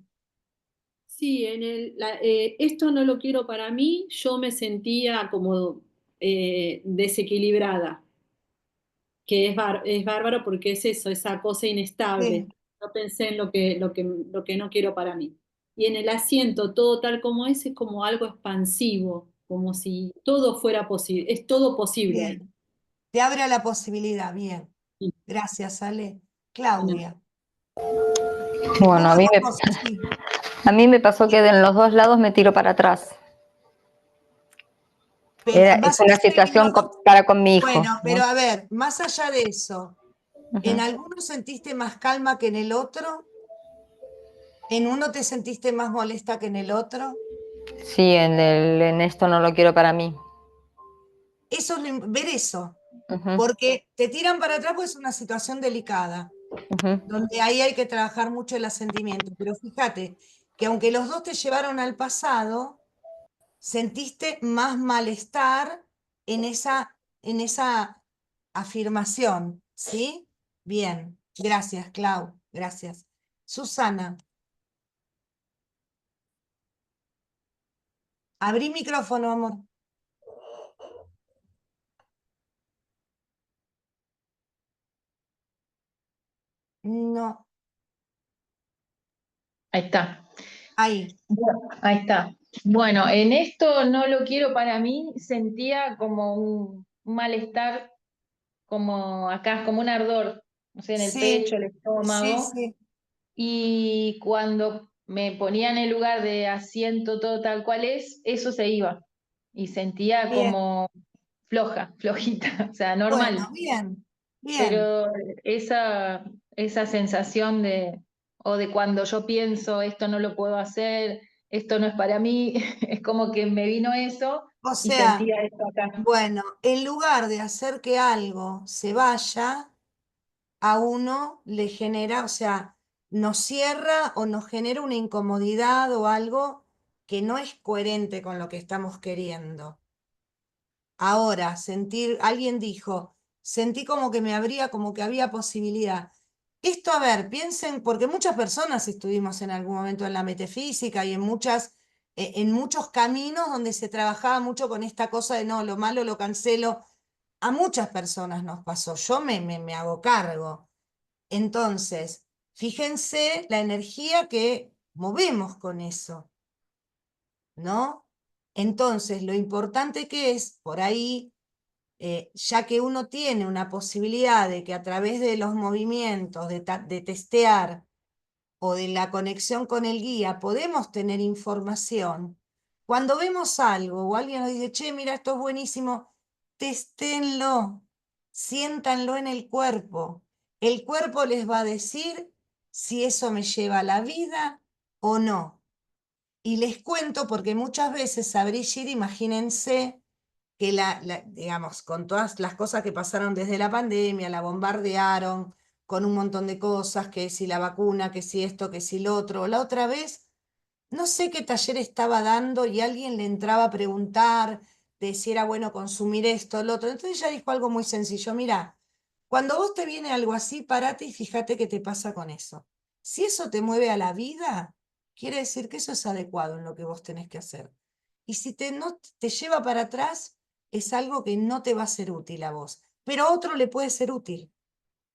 Sí, esto no lo quiero para mí, yo me sentía como desequilibrada, que es bárbaro porque es eso, esa cosa inestable. Sí, No pensé en lo que no quiero para mí. Y en el asiento, todo tal como es como algo expansivo, como si todo fuera posible, es todo posible ahí. bien. Te abre a la posibilidad, bien. Sí, Gracias, Ale. de nada. Claudia. Bueno, ¿Cómo es la cosa? Sí. a mí me pasó que en los dos lados me tiro para atrás. Pero Es vas a una seguir en situación los dos. para con mi hijo, Bueno, pero ¿no? a ver, más allá de eso, ¿en Ujú. alguno sentiste más calma que en el otro? ¿En uno te sentiste más molesta que en el otro? Sí, en esto no lo quiero para mí. Eso es ver eso, Ujú, porque te tiran para atrás porque es una situación delicada, ujú. donde ahí hay que trabajar mucho el asentimiento. Pero fíjate que aunque los dos te llevaron al pasado, sentiste más malestar en esa afirmación, ¿sí? Bien, gracias, Clau, gracias. Susana, abrí micrófono, amor. No, Ahí está. ahí, Ahí está. Bueno, en esto no lo quiero para mí, sentía como un malestar, como acá, como un ardor, no sé, en el sí, pecho, el sí, estómago, sí, y cuando me ponía en el lugar de asiento todo tal cual es, eso se iba, y sentía bien, como floja, flojita, o sea, bueno, normal, bien, bien. pero esa sensación de, o de cuando yo pienso, esto no lo puedo hacer, esto no es para mí, es como que me vino eso O y sea, sentía esto acá. bueno, en lugar de hacer que algo se vaya, a uno le genera, o sea, nos cierra o nos genera una incomodidad o algo que no es coherente con lo que estamos queriendo. Ahora, alguien dijo, sentí como que me abría, como que había posibilidad. Esto, a ver, piensen, porque muchas personas estuvimos en algún momento en la metafísica y en muchos caminos donde se trabajaba mucho con esta cosa de no, lo malo lo cancelo. A muchas personas nos pasó, yo me hago cargo. Entonces, fíjense la energía que movemos con eso, ¿no? Entonces, lo importante que es, por ahí, ya que uno tiene una posibilidad de que a través de los movimientos, de testear o de la conexión con el guía, podemos tener información. Cuando vemos algo o alguien nos dice, che, mira, esto es buenísimo, testénlo, siéntanlo en el cuerpo. El cuerpo les va a decir si eso me lleva a la vida o no. Y les cuento porque muchas veces a Brigitte, imagínense que digamos, con todas las cosas que pasaron desde la pandemia, la bombardearon con un montón de cosas, que si la vacuna, que si esto, que si lo otro. La otra vez, no sé qué taller estaba dando y alguien le entraba a preguntar de si era bueno consumir esto, lo otro. Entonces ella dijo algo muy sencillo, mira, cuando vos te viene algo así, parate y fíjate qué te pasa con eso. Si eso te mueve a la vida, quiere decir que eso es adecuado en lo que vos tenés que hacer. Y si no te lleva para atrás, es algo que no te va a ser útil a vos, pero a otro le puede ser útil.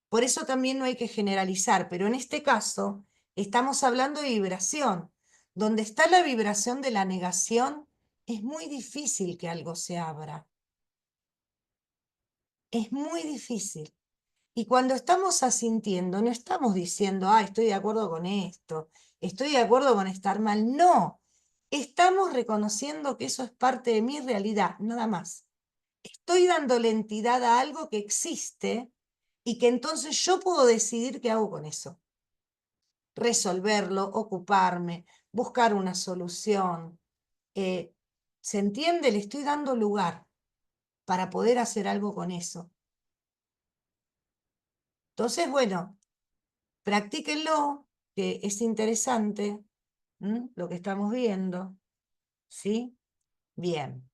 Por eso también no hay que generalizar, pero en este caso estamos hablando de vibración. Donde está la vibración de la negación, es muy difícil que algo se abra. Es muy difícil. Y cuando estamos asintiendo, no estamos diciendo, ah, estoy de acuerdo con esto, estoy de acuerdo con estar mal. No, estamos reconociendo que eso es parte de mi realidad, nada más. Estoy dándole entidad a algo que existe y que entonces yo puedo decidir qué hago con eso. Resolverlo, ocuparme, buscar una solución. ¿Se entiende? Le estoy dando lugar para poder hacer algo con eso. Entonces, bueno, practíquenlo, que es interesante lo que estamos viendo. ¿Sí? Bien.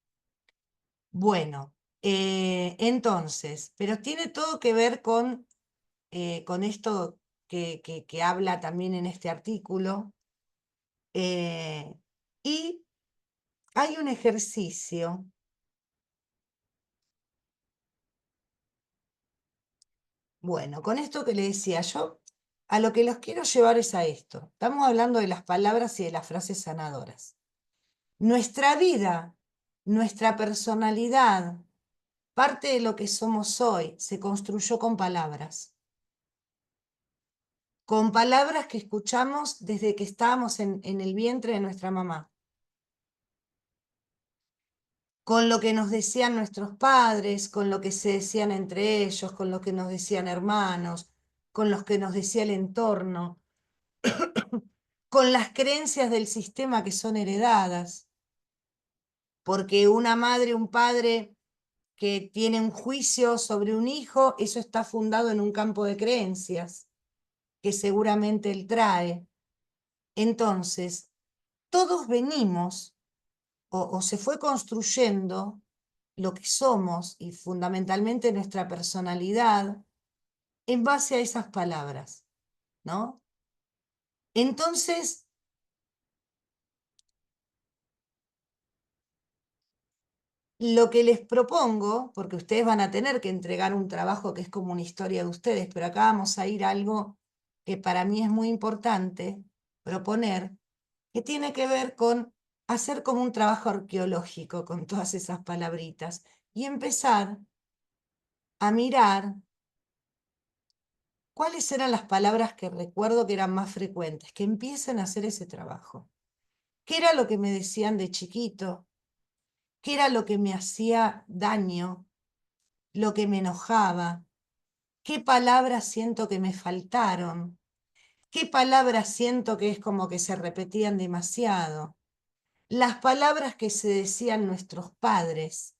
Bueno, entonces, pero tiene todo que ver con esto que habla también en este artículo. Y hay un ejercicio. Bueno, con esto que le decía yo, a lo que los quiero llevar es a esto. Estamos hablando de las palabras y de las frases sanadoras. Nuestra vida, nuestra personalidad, parte de lo que somos hoy, se construyó con palabras. Con palabras que escuchamos desde que estábamos en el vientre de nuestra mamá. Con lo que nos decían nuestros padres, con lo que se decían entre ellos, con lo que nos decían hermanos, con los que nos decía el entorno, con las creencias del sistema que son heredadas. Porque una madre, un padre que tiene un juicio sobre un hijo, eso está fundado en un campo de creencias que seguramente él trae. Entonces, todos venimos o se fue construyendo lo que somos y fundamentalmente nuestra personalidad en base a esas palabras, ¿no? Entonces, lo que les propongo, porque ustedes van a tener que entregar un trabajo que es como una historia de ustedes, pero acá vamos a ir a algo que para mí es muy importante proponer, que tiene que ver con hacer como un trabajo arqueológico con todas esas palabritas y empezar a mirar cuáles eran las palabras que recuerdo que eran más frecuentes, que empiecen a hacer ese trabajo. ¿Qué era lo que me decían de chiquito? ¿Qué era lo que me hacía daño? ¿Lo que me enojaba? ¿Qué palabras siento que me faltaron? ¿Qué palabras siento que es como que se repetían demasiado? Las palabras que se decían nuestros padres.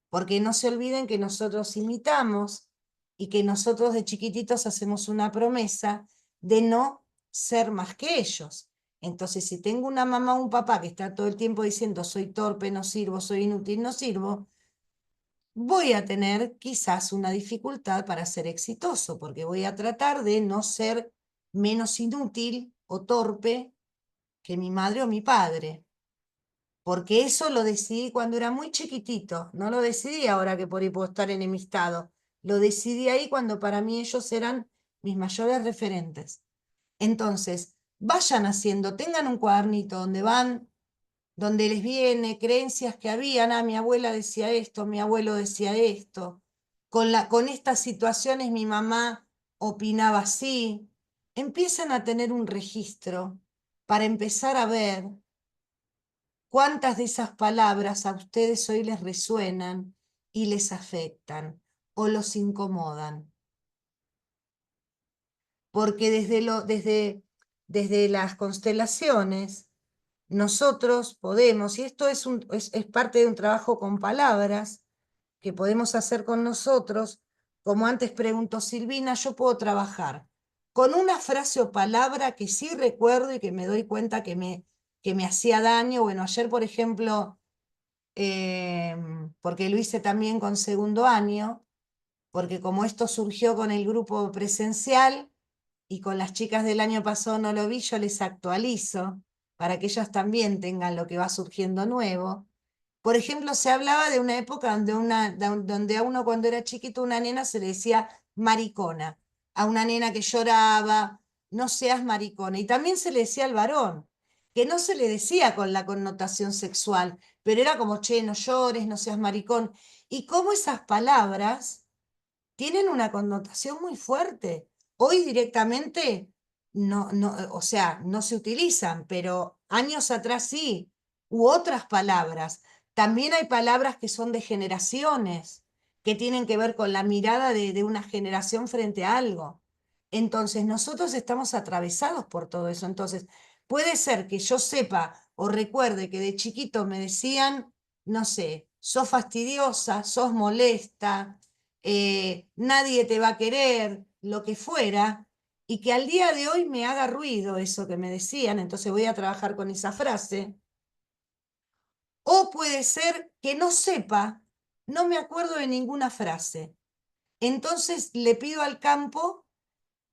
Porque no se olviden que nosotros imitamos y que nosotros de chiquititos hacemos una promesa de no ser más que ellos. Entonces, si tengo una mamá o un papá que está todo el tiempo diciendo soy torpe, no sirvo, soy inútil, no sirvo, voy a tener quizás una dificultad para ser exitoso, porque voy a tratar de no ser menos inútil o torpe que mi madre o mi padre. Porque eso lo decidí cuando era muy chiquitito, no lo decidí ahora que por ahí puedo estar enemistado, lo decidí ahí cuando para mí ellos eran mis mayores referentes. Entonces, vayan haciendo, tengan un cuadernito donde van, donde les viene creencias que habían, mi abuela decía esto, mi abuelo decía esto, con estas situaciones mi mamá opinaba así. Empiezan a tener un registro para empezar a ver cuántas de esas palabras a ustedes hoy les resuenan y les afectan o los incomodan. Porque desde las constelaciones, nosotros podemos, y esto es parte de un trabajo con palabras que podemos hacer con nosotros, como antes preguntó Silvina, yo puedo trabajar con una frase o palabra que sí recuerdo y que me doy cuenta que me hacía daño. Bueno, ayer, por ejemplo, porque lo hice también con segundo año, porque como esto surgió con el grupo presencial y con las chicas del año pasado no lo vi, yo les actualizo para que ellas también tengan lo que va surgiendo nuevo. Por ejemplo, se hablaba de una época donde a uno cuando era chiquito, una nena se le decía maricona, a una nena que lloraba, no seas maricona. Y también se le decía al varón, que no se le decía con la connotación sexual, pero era como, che, no llores, no seas maricón. Y cómo esas palabras tienen una connotación muy fuerte. Hoy directamente no, o sea, no se utilizan, pero años atrás sí, u otras palabras. También hay palabras que son de generaciones, que tienen que ver con la mirada de una generación frente a algo. Entonces, nosotros estamos atravesados por todo eso. Entonces, puede ser que yo sepa o recuerde que de chiquito me decían, no sé, sos fastidiosa, sos molesta, nadie te va a querer, lo que fuera, y que al día de hoy me haga ruido eso que me decían, entonces voy a trabajar con esa frase. O puede ser que no sepa, no me acuerdo de ninguna frase. Entonces le pido al campo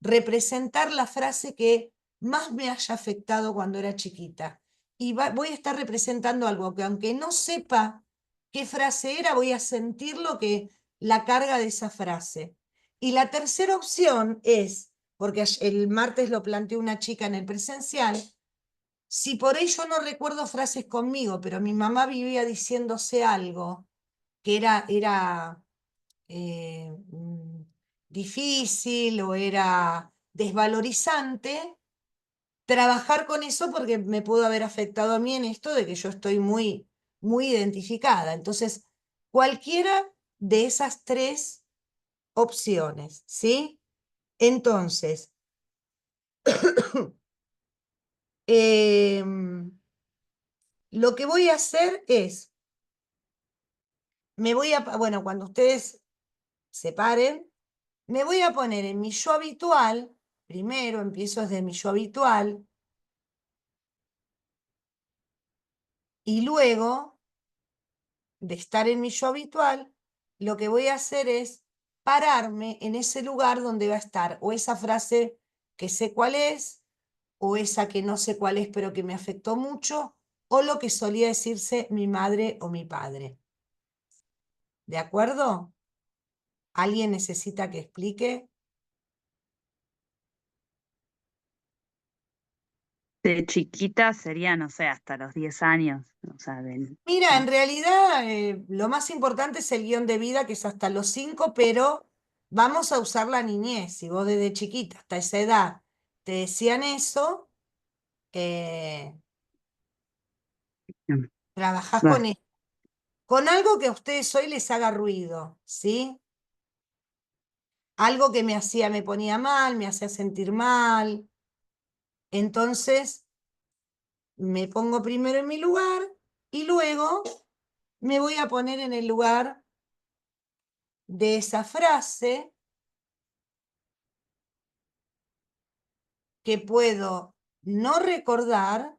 representar la frase que más me haya afectado cuando era chiquita. Y voy a estar representando algo que aunque no sepa qué frase era, voy a sentir lo que la carga de esa frase. Y la tercera opción es, porque el martes lo planteó una chica en el presencial, si por ello no recuerdo frases conmigo, pero mi mamá vivía diciéndose algo que era difícil o era desvalorizante, trabajar con eso porque me pudo haber afectado a mí en esto de que yo estoy muy, muy identificada. Entonces, cualquiera de esas tres opciones, ¿sí? Entonces, lo que voy a hacer es, bueno, cuando ustedes se paren, me voy a poner en mi yo habitual, primero empiezo desde mi yo habitual, y luego de estar en mi yo habitual, lo que voy a hacer es pararme en ese lugar donde va a estar o esa frase que sé cuál es, o esa que no sé cuál es pero que me afectó mucho, o lo que solía decirse mi madre o mi padre. ¿De acuerdo? ¿Alguien necesita que explique? De chiquita sería, no sé, hasta los 10 años. O sea, Mira, en realidad lo más importante es el guión de vida, que es hasta los 5, pero vamos a usar la niñez. Si vos desde chiquita hasta esa edad te decían eso, trabajás va. con algo que a ustedes hoy les haga ruido, ¿sí? Algo que me ponía mal, me hacía sentir mal. Entonces, me pongo primero en mi lugar y luego me voy a poner en el lugar de esa frase que puedo no recordar,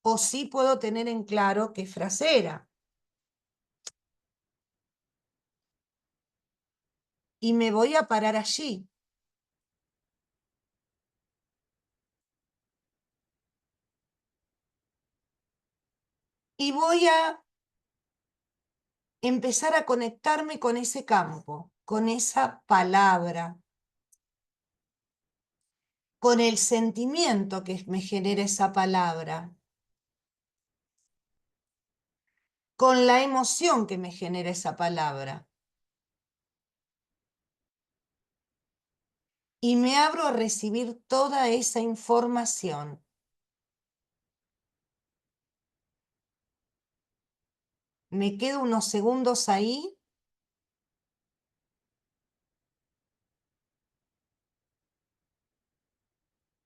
o sí puedo tener en claro qué frase era. Y me voy a parar allí. Y voy a empezar a conectarme con ese campo, con esa palabra, con el sentimiento que me genera esa palabra, con la emoción que me genera esa palabra. Y me abro a recibir toda esa información. Me quedo unos segundos ahí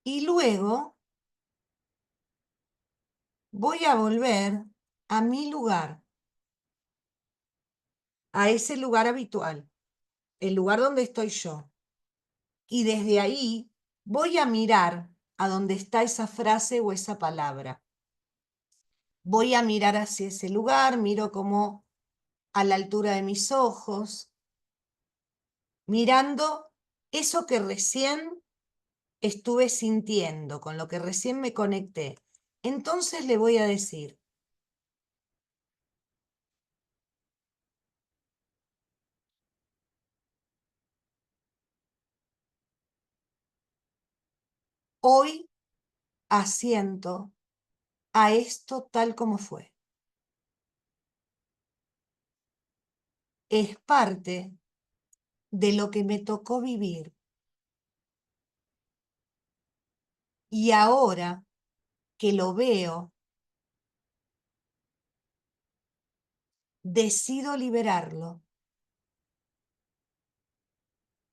y luego voy a volver a mi lugar, a ese lugar habitual, el lugar donde estoy yo. Y desde ahí voy a mirar a dónde está esa frase o esa palabra. Voy a mirar hacia ese lugar, miro como a la altura de mis ojos, mirando eso que recién estuve sintiendo, con lo que recién me conecté. Entonces le voy a decir, hoy asiento a esto tal como fue. Es parte de lo que me tocó vivir. Y ahora que lo veo, decido liberarlo.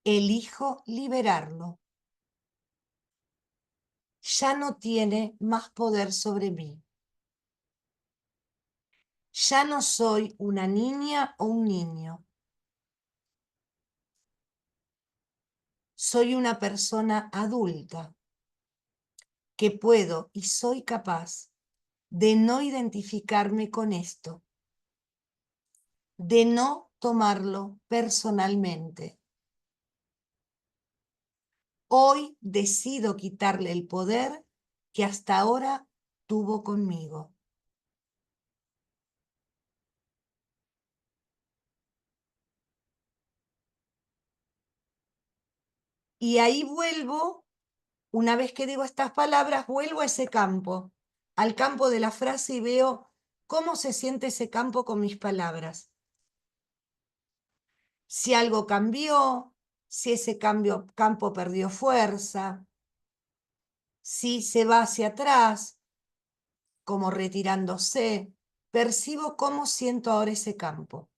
Elijo liberarlo. Ya no tiene más poder sobre mí. Ya no soy una niña o un niño. Soy una persona adulta que puedo y soy capaz de no identificarme con esto, de no tomarlo personalmente. Hoy decido quitarle el poder que hasta ahora tuvo conmigo. Y ahí vuelvo, una vez que digo estas palabras, vuelvo a ese campo, al campo de la frase y veo cómo se siente ese campo con mis palabras. Si algo cambió, si ese campo perdió fuerza, si se va hacia atrás, como retirándose, percibo cómo siento ahora ese campo.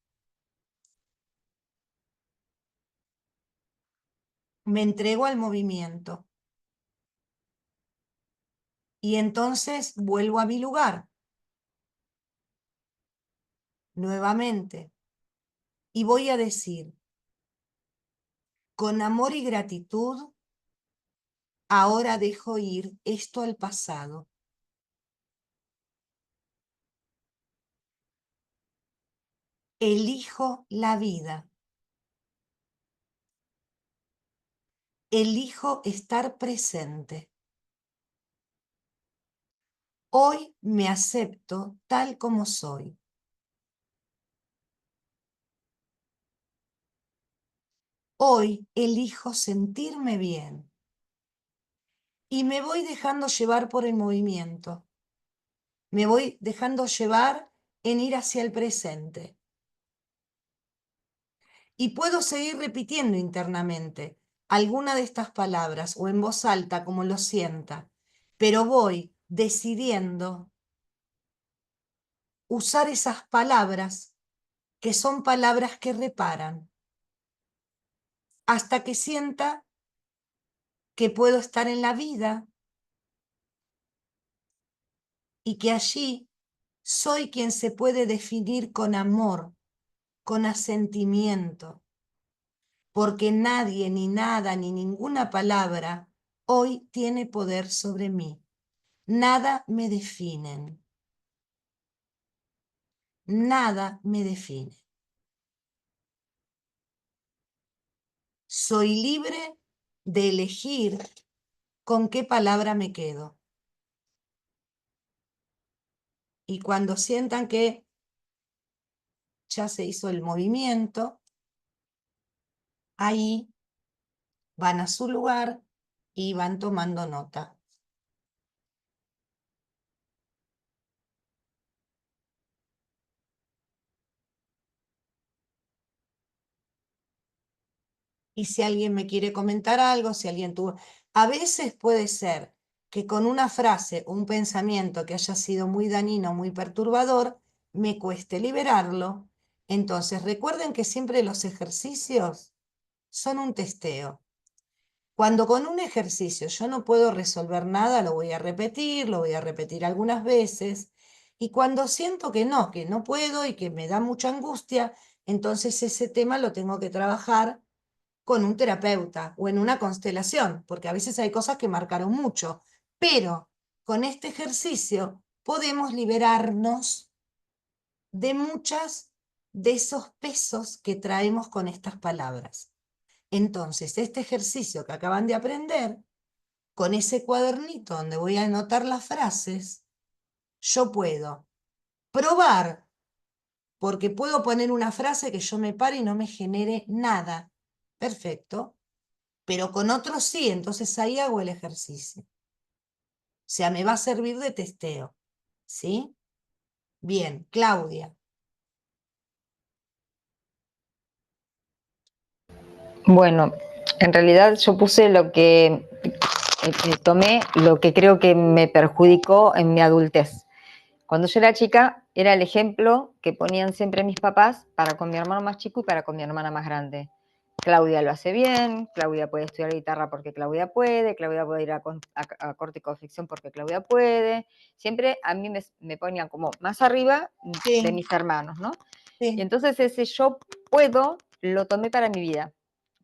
Me entrego al movimiento. Y entonces vuelvo a mi lugar, nuevamente, y voy a decir, con amor y gratitud, ahora dejo ir esto al pasado. Elijo la vida. Elijo estar presente. Hoy me acepto tal como soy. Hoy elijo sentirme bien. Y me voy dejando llevar por el movimiento. Me voy dejando llevar en ir hacia el presente. Y puedo seguir repitiendo internamente alguna de estas palabras o en voz alta como lo sienta, pero voy decidiendo usar esas palabras que son palabras que reparan, hasta que sienta que puedo estar en la vida y que allí soy quien se puede definir con amor, con asentimiento, porque nadie, ni nada, ni ninguna palabra hoy tiene poder sobre mí. Nada me definen. Nada me define. Soy libre de elegir con qué palabra me quedo. Y cuando sientan que ya se hizo el movimiento, ahí van a su lugar y van tomando nota. Y si alguien me quiere comentar algo, si alguien tuvo... A veces puede ser que con una frase o un pensamiento que haya sido muy dañino, muy perturbador, me cueste liberarlo. Entonces, recuerden que siempre los ejercicios son un testeo. Cuando con un ejercicio yo no puedo resolver nada, lo voy a repetir algunas veces. Y cuando siento que no puedo y que me da mucha angustia, entonces ese tema lo tengo que trabajar con un terapeuta o en una constelación, porque a veces hay cosas que marcaron mucho, pero con este ejercicio podemos liberarnos de muchas de esos pesos que traemos con estas palabras. Entonces, este ejercicio que acaban de aprender, con ese cuadernito donde voy a anotar las frases, yo puedo probar, porque puedo poner una frase que yo me pare y no me genere nada. Perfecto. Pero con otros sí, entonces ahí hago el ejercicio. O sea, me va a servir de testeo. ¿Sí? Bien, Claudia. Bueno, en realidad yo puse tomé lo que creo que me perjudicó en mi adultez. Cuando yo era chica, era el ejemplo que ponían siempre mis papás para con mi hermano más chico y para con mi hermana más grande. Claudia lo hace bien, Claudia puede estudiar guitarra porque Claudia puede ir a corte y confección porque Claudia puede. Siempre a mí me ponían como más arriba de mis hermanos, ¿no? Sí. Y entonces ese yo puedo lo tomé para mi vida.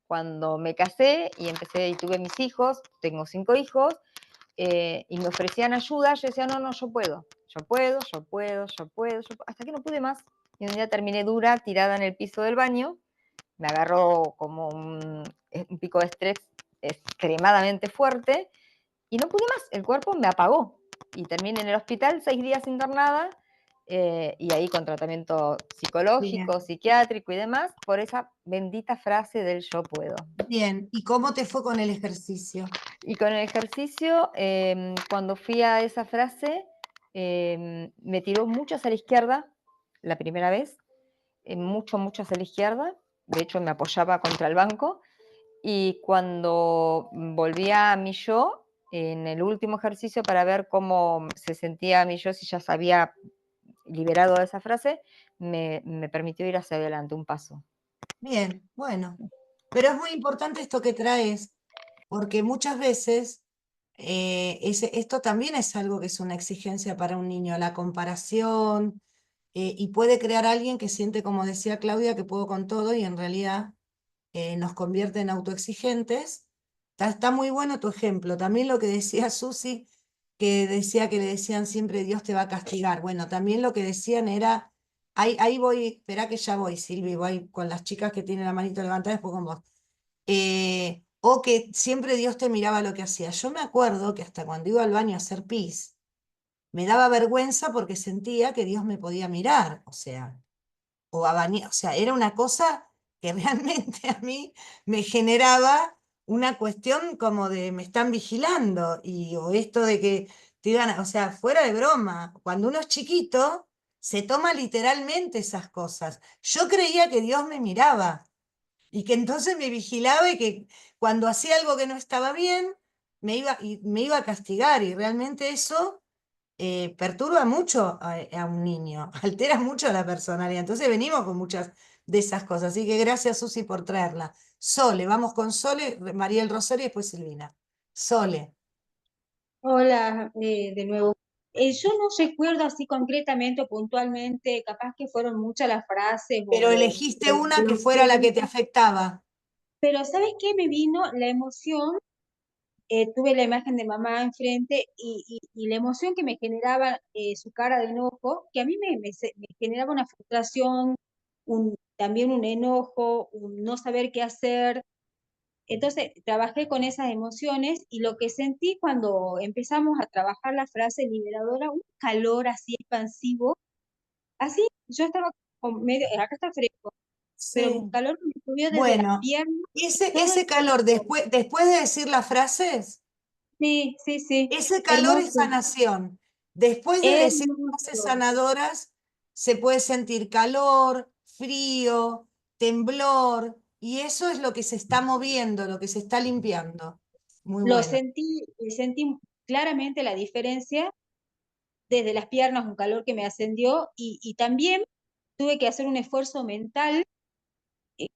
Cuando me casé y empecé y tuve mis hijos, tengo 5 hijos, y me ofrecían ayuda, yo decía, no, yo puedo, hasta que no pude más. Y un día terminé dura, tirada en el piso del baño, me agarró como un pico de estrés extremadamente fuerte, y no pude más, el cuerpo me apagó. Y terminé en el hospital 6 días internada, y ahí con tratamiento psicológico, Bien. psiquiátrico y demás, por esa bendita frase del yo puedo. Bien, ¿y cómo te fue con el ejercicio? Y con el ejercicio, cuando fui a esa frase, me tiró mucho hacia la izquierda, la primera vez, mucho hacia la izquierda, de hecho me apoyaba contra el banco, y cuando volvía a mi yo, en el último ejercicio para ver cómo se sentía mi yo, si ya se había liberado de esa frase, me permitió ir hacia adelante un paso. Bien, bueno. Pero es muy importante esto que traes, porque muchas veces esto también es algo que es una exigencia para un niño, la comparación, y puede crear a alguien que siente, como decía Claudia, que puedo con todo y en realidad nos convierte en autoexigentes. Está muy bueno tu ejemplo. También lo que decía Susi, que decía que le decían siempre Dios te va a castigar. Bueno, también lo que decían era, ahí voy, espera que ya voy, Silvi, voy con las chicas que tienen la manito levantada, después con vos. O que siempre Dios te miraba lo que hacía. Yo me acuerdo que hasta cuando iba al baño a hacer pis, me daba vergüenza porque sentía que Dios me podía mirar, o sea, o sea, era una cosa que realmente a mí me generaba una cuestión como de me están vigilando, o esto de que te iban o sea, fuera de broma, cuando uno es chiquito, se toma literalmente esas cosas. Yo creía que Dios me miraba y que entonces me vigilaba y que cuando hacía algo que no estaba bien, me iba a castigar y realmente eso perturba mucho a un niño, altera mucho la personalidad. Entonces venimos con muchas de esas cosas. Así que gracias, Susi, por traerla. Sole, vamos con Sole, Mariel Rosario y después Silvina. Sole. Hola, de nuevo. Yo no recuerdo así concretamente o puntualmente, capaz que fueron muchas las frases Pero elegiste una que fuera la que te afectaba. pero ¿sabes qué? Me vino la emoción tuve la imagen de mamá enfrente y la emoción que me generaba su cara de enojo, que a mí me generaba una frustración, también un enojo, un no saber qué hacer. Entonces trabajé con esas emociones y lo que sentí cuando empezamos a trabajar la frase liberadora, un calor así expansivo, así yo estaba con medio, acá está fresco, pero un Sí. calor que me subió desde las Bueno, piernas, todo el ese calor, cuerpo. después de decir las frases, Sí, sí, sí, ese calor es hermoso, sanación. Después de decir frases hermoso. sanadoras, se puede sentir calor, frío, temblor, y eso es lo que se está moviendo, lo que se está limpiando. Muy Lo bueno. sentí claramente la diferencia desde las piernas, un calor que me ascendió y también tuve que hacer un esfuerzo mental, eh,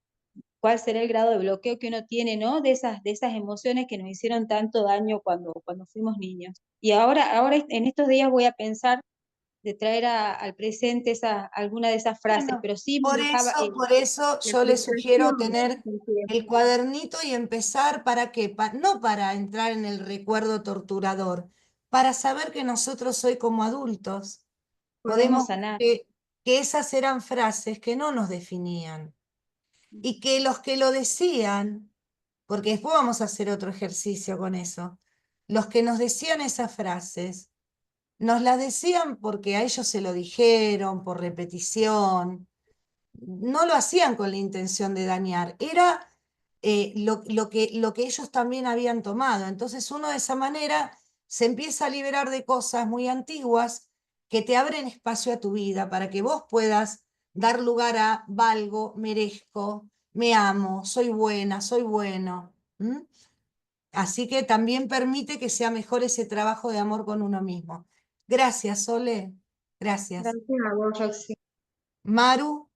cuál será el grado de bloqueo que uno tiene, ¿no? De esas emociones que nos hicieron tanto daño cuando fuimos niños. Y ahora en estos días voy a pensar de traer al presente alguna de esas frases, Bueno, pero sí me dejaba por eso la yo les sugiero frustración. tener el cuadernito y empezar para qué, no para entrar en el recuerdo torturador, para saber que nosotros hoy como adultos Podemos podemos sanar. que esas eran frases que no nos definían y que los que lo decían, porque después vamos a hacer otro ejercicio con eso, los que nos decían esas frases, nos las decían porque a ellos se lo dijeron, por repetición, no lo hacían con la intención de dañar, era lo que ellos también habían tomado. Entonces uno de esa manera se empieza a liberar de cosas muy antiguas que te abren espacio a tu vida para que vos puedas dar lugar a valgo, merezco, me amo, soy buena, soy bueno. ¿Mm? Así que también permite que sea mejor ese trabajo de amor con uno mismo. Gracias, Sole. Gracias. Gracias a vos, Roxy. Maru,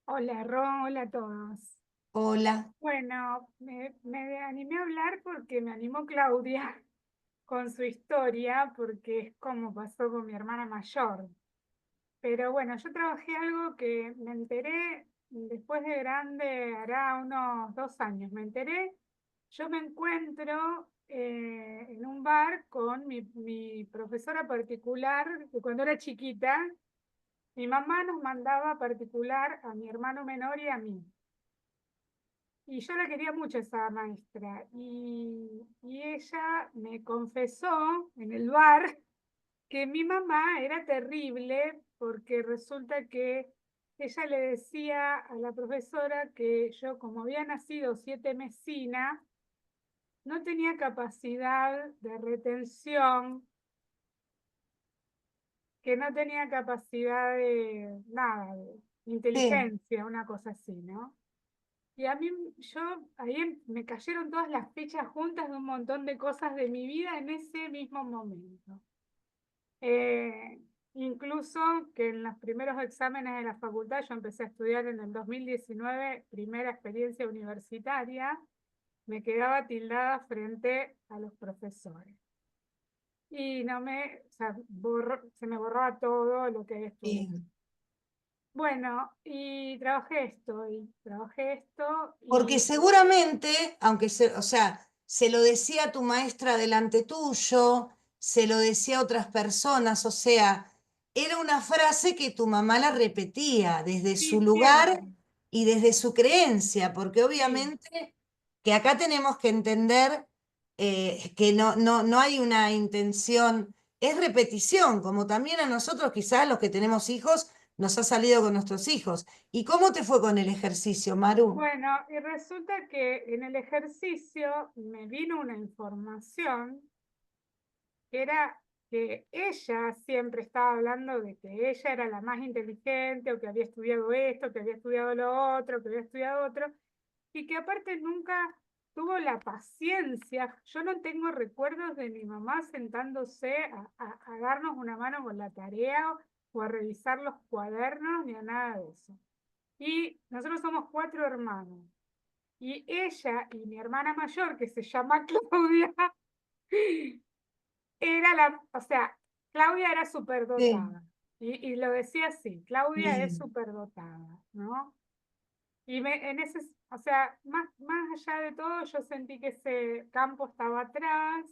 Hola, Ron, hola a todos. hola. Bueno, me animé a hablar porque me animó Claudia con su historia, porque es como pasó con mi hermana mayor. Pero bueno, yo trabajé algo que me enteré después de grande, hará unos 2 años. Me enteré, yo me encuentro en un bar con mi profesora particular, que cuando era chiquita, mi mamá nos mandaba particular a mi hermano menor y a mí. Y yo la quería mucho esa maestra. Y ella me confesó en el bar que mi mamá era terrible porque resulta que ella le decía a la profesora que yo, como había nacido 7 mesina, no tenía capacidad de retención, que no tenía capacidad de nada, de Sí, inteligencia, una cosa así, ¿no? Y a mí, ahí me cayeron todas las fichas juntas de un montón de cosas de mi vida en ese mismo momento. Incluso que en los primeros exámenes de la facultad, yo empecé a estudiar en el 2019, primera experiencia universitaria, me quedaba tildada frente a los profesores. Y no o sea, se me borraba todo lo que había estudiado. sí. Bueno, y trabajé esto Porque y seguramente, o sea, se lo decía a tu maestra delante tuyo, se lo decía a otras personas, o sea, era una frase que tu mamá la repetía desde su sí, siempre, lugar y desde su creencia, porque sí. obviamente que acá tenemos que entender que no hay una intención, es repetición, como también a nosotros quizás los que tenemos hijos nos ha salido con nuestros hijos. ¿Y cómo te fue con el ejercicio, Maru? Bueno, y resulta que en el ejercicio me vino una información que era que ella siempre estaba hablando de que ella era la más inteligente, o que había estudiado esto, que había estudiado lo otro, que había estudiado otro, y que aparte nunca tuvo la paciencia. Yo no tengo recuerdos de mi mamá sentándose a darnos una mano con la tarea o a revisar los cuadernos ni a nada de eso. Y nosotros somos 4 hermanos. Y ella y mi hermana mayor, que se llama Claudia, o sea, Claudia era Sí, superdotada. Y lo decía así, Claudia es bien. superdotada, ¿no? Y o sea, más allá de todo, yo sentí que ese campo estaba atrás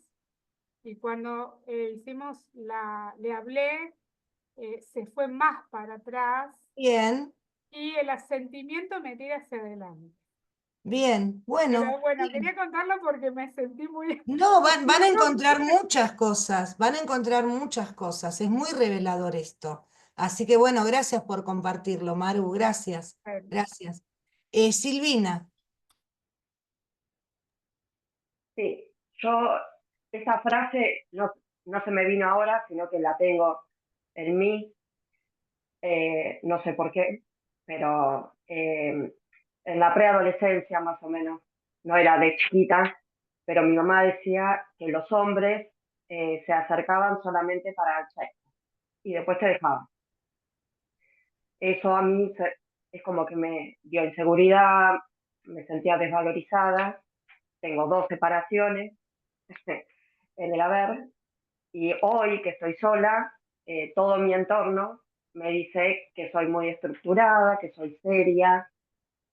y cuando le hablé, se fue más para atrás Bien, y el asentimiento me tira hacia adelante. bien, Pero bueno. bueno, quería contarlo porque me sentí muy... No, van a emocionada. encontrar muchas cosas, van a encontrar muchas cosas. Es muy revelador esto. Así que bueno, gracias por compartirlo, Maru. Gracias, Bueno, gracias. Silvina, Sí, yo esa frase no se me vino ahora, sino que la tengo en mí, no sé por qué, pero en la preadolescencia más o menos, no era de chiquita, pero mi mamá decía que los hombres se acercaban solamente para el sexo y después te dejaban. Eso a mí es como que me dio inseguridad, me sentía desvalorizada, tengo 2 separaciones en el haber, y hoy que estoy sola, todo mi entorno me dice que soy muy estructurada, que soy seria.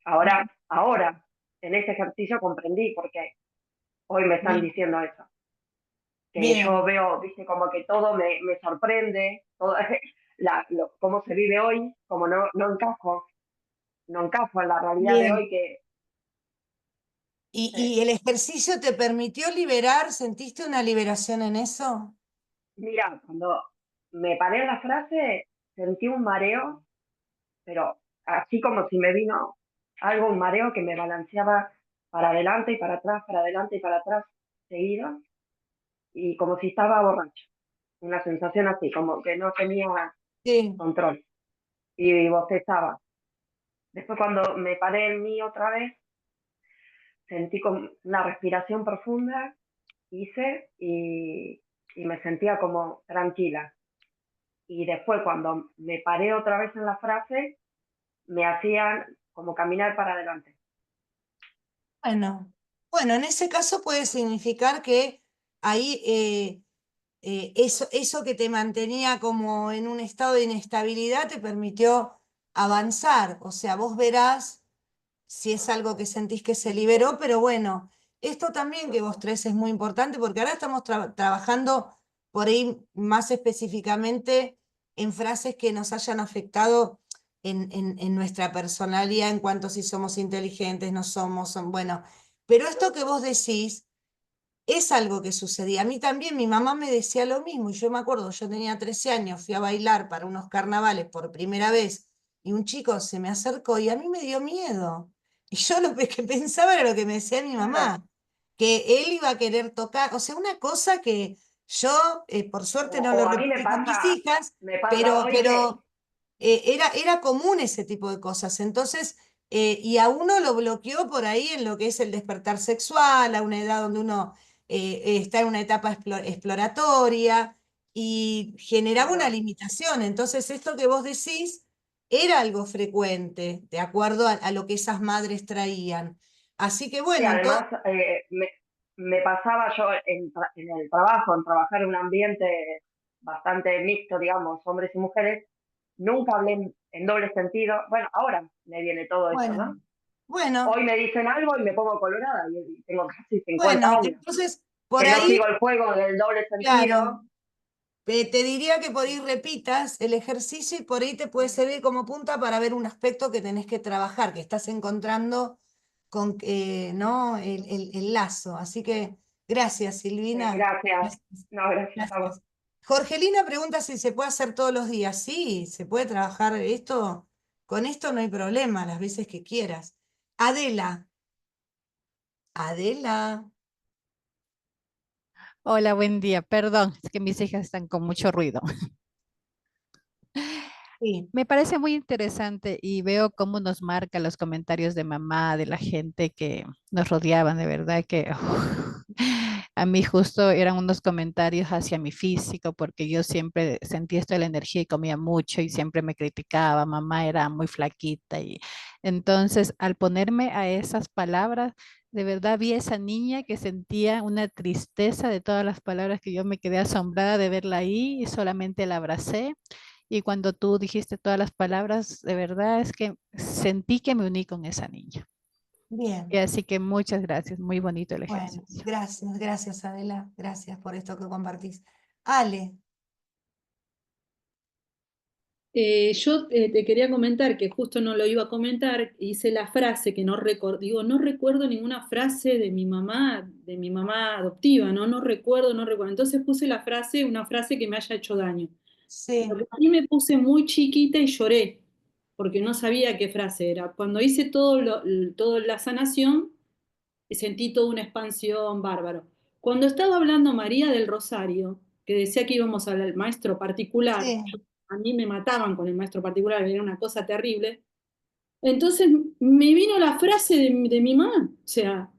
Ahora, en este ejercicio comprendí por qué hoy me están bien, diciendo eso. Que yo bien, veo, viste, como que todo me sorprende, todo, cómo se vive hoy, como no encajo en la realidad de bien. hoy que, ¿Y el ejercicio te permitió liberar? ¿Sentiste una liberación en eso? mira, cuando me paré en la frase, sentí un mareo, pero así como si me vino algo, un mareo que me balanceaba para adelante y para atrás, para adelante y para atrás, seguido, y como si estaba borracho. Una sensación así, como que no tenía Sí. control y bostezaba. Después cuando me paré en mí otra vez, sentí como una respiración profunda, hice y me sentía como tranquila. Y después cuando me paré otra vez en la frase, me hacían como caminar para adelante. Bueno, bueno, en ese caso puede significar que ahí eso que te mantenía como en un estado de inestabilidad te permitió avanzar. O sea, vos verás si es algo que sentís que se liberó, pero bueno, esto también que vos traes es muy importante porque ahora estamos trabajando por ahí más específicamente en frases que nos hayan afectado en nuestra personalidad en cuanto a si somos inteligentes, no somos, bueno, pero esto que vos decís es algo que sucedía. A mí también mi mamá me decía lo mismo y yo me acuerdo, yo tenía 13 años, fui a bailar para unos carnavales por primera vez y un chico se me acercó y a mí me dio miedo. Y yo lo que pensaba era lo que me decía mi Claro. mamá, que él iba a querer tocar, o sea, una cosa que yo, por suerte, no lo O a mí repetí con mis hijas, me pasa pero, hoy que, pero era común ese tipo de cosas. Entonces, y a uno lo bloqueó por ahí en lo que es el despertar sexual, a una edad donde uno está en una etapa exploratoria y generaba una claro, limitación. Entonces, esto que vos decís era algo frecuente, de acuerdo a lo que esas madres traían. Así que sí, bueno, en todo, además me pasaba yo en el trabajo, en trabajar en un ambiente bastante mixto, digamos, hombres y mujeres, nunca hablé en doble sentido. Bueno, ahora me viene todo eso, bueno, ¿no? bueno, Hoy me dicen algo y me pongo colorada y tengo casi 50 bueno, años. entonces por Que no ahí, sigo el juego del doble claro. sentido. Te diría que por ahí repitas el ejercicio y por ahí te puede servir como punta para ver un aspecto que tenés que trabajar, que estás encontrando con ¿no? el lazo. Así que gracias, Silvina. Gracias. Gracias. No, gracias a vos. Gracias. Jorgelina pregunta si se puede hacer todos los días. Sí, se puede trabajar esto. Con esto no hay problema, las veces que quieras. Adela. Adela. Hola, buen día. Perdón, es que mis hijas están con mucho ruido. Sí. Me parece muy interesante y veo cómo nos marca los comentarios de mamá, de la gente que nos rodeaban, de verdad que a mí justo eran unos comentarios hacia mi físico, porque yo siempre sentía esto de la energía y comía mucho y siempre me criticaba, mamá era muy flaquita y entonces al ponerme a esas palabras, de verdad vi a esa niña que sentía una tristeza de todas las palabras que yo me quedé asombrada de verla ahí y solamente la abracé Y cuando tú dijiste todas las palabras, de verdad es que sentí que me uní con esa niña. Y Bien. así que muchas gracias, muy bonito el Bueno, ejercicio. gracias Adela, gracias por esto que compartís. Ale, Yo te quería comentar que justo no lo iba a comentar, hice la frase que no recuerdo, digo, no recuerdo ninguna frase de mi mamá adoptiva, ¿no? No recuerdo, no recuerdo. Entonces puse la frase, una frase que me haya hecho daño. sí, Lo que a mí me puse muy chiquita y lloré, porque no sabía qué frase era. Cuando hice toda la sanación, sentí toda una expansión bárbaro. Cuando estaba hablando María del Rosario, que decía que íbamos al maestro particular, sí, a mí me mataban con el maestro particular, era una cosa terrible. Entonces me vino la frase de mi mamá, o sea,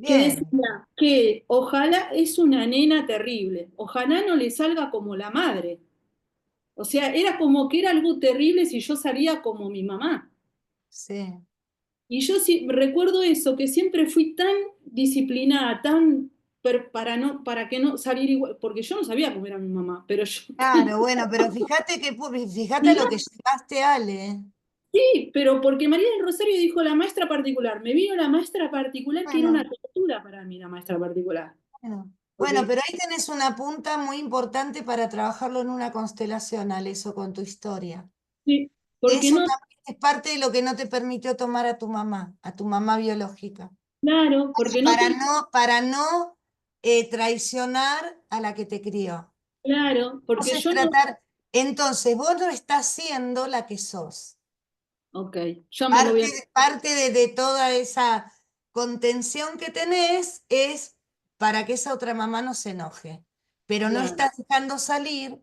que bien, decía que ojalá es una nena terrible, ojalá no le salga como la madre. O sea, era como que era algo terrible si yo salía como mi mamá. sí. Y yo sí recuerdo eso, que siempre fui tan disciplinada, para que no salir igual, porque yo no sabía cómo era mi mamá, pero yo Claro, bueno, pero fíjate fíjate a lo que llegaste, Ale. sí, pero porque María del Rosario dijo la maestra particular, me vino la maestra particular que era una Bueno, tortura para mí la maestra particular. bueno. Bueno, Porque, pero ahí tenés una punta muy importante para trabajarlo en una constelación, Ale, eso con tu historia. sí, porque Eso no, también es parte de lo que no te permitió tomar a tu mamá biológica. claro, porque no te, Para no traicionar a la que te crió. claro, porque Entonces, yo no, entonces vos no estás siendo la que sos. ok, yo me lo voy a, Parte de toda esa contención que tenés es para que esa otra mamá no se enoje. Pero no claro. estás dejando salir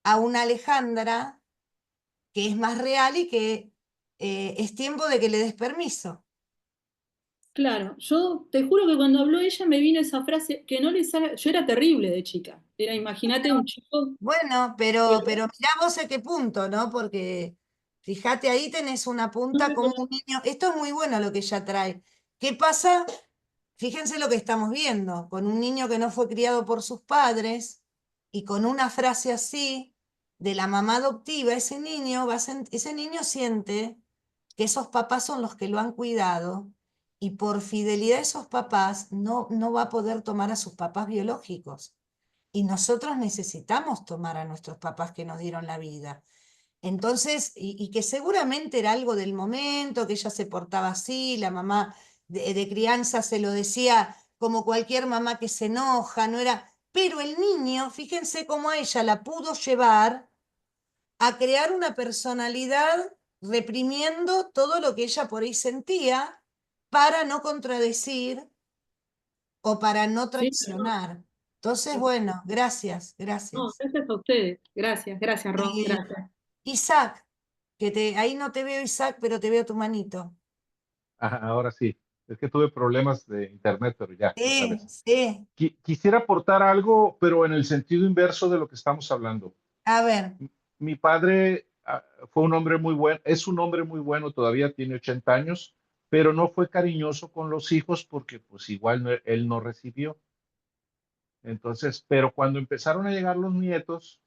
a una Alejandra que es más real y que es tiempo de que le des permiso. Claro, yo te juro que cuando habló ella me vino esa frase que no le sale, yo era terrible de chica, era, imagínate un chico, Bueno, pero mirá vos a qué punto, ¿no? Porque fíjate, ahí tenés una no punta me como un niño. Esto es muy bueno lo que ella trae. ¿Qué pasa? Fíjense lo que estamos viendo, con un niño que no fue criado por sus padres y con una frase así de la mamá adoptiva, ese niño siente que esos papás son los que lo han cuidado y por fidelidad a esos papás no va a poder tomar a sus papás biológicos. Y nosotros necesitamos tomar a nuestros papás que nos dieron la vida. Entonces, y que seguramente era algo del momento, que ella se portaba así, la mamá de crianza se lo decía como cualquier mamá que se enoja, no era. Pero el niño, fíjense cómo a ella la pudo llevar a crear una personalidad reprimiendo todo lo que ella por ahí sentía para no contradecir o para no sí, traicionar. Entonces, no, bueno, gracias, no, gracias. gracias a ustedes, gracias Ro, Y gracias. Isaac, ahí no te veo Isaac, pero te veo tu manito. Ajá, ahora sí. Es que tuve problemas de internet, pero ya, otra Sí, vez. sí. Quisiera aportar algo, pero en el sentido inverso de lo que estamos hablando. A ver, Mi padre fue un hombre muy bueno, es un hombre muy bueno, todavía tiene 80 años, pero no fue cariñoso con los hijos porque pues igual él no recibió. Entonces, pero cuando empezaron a llegar los nietos,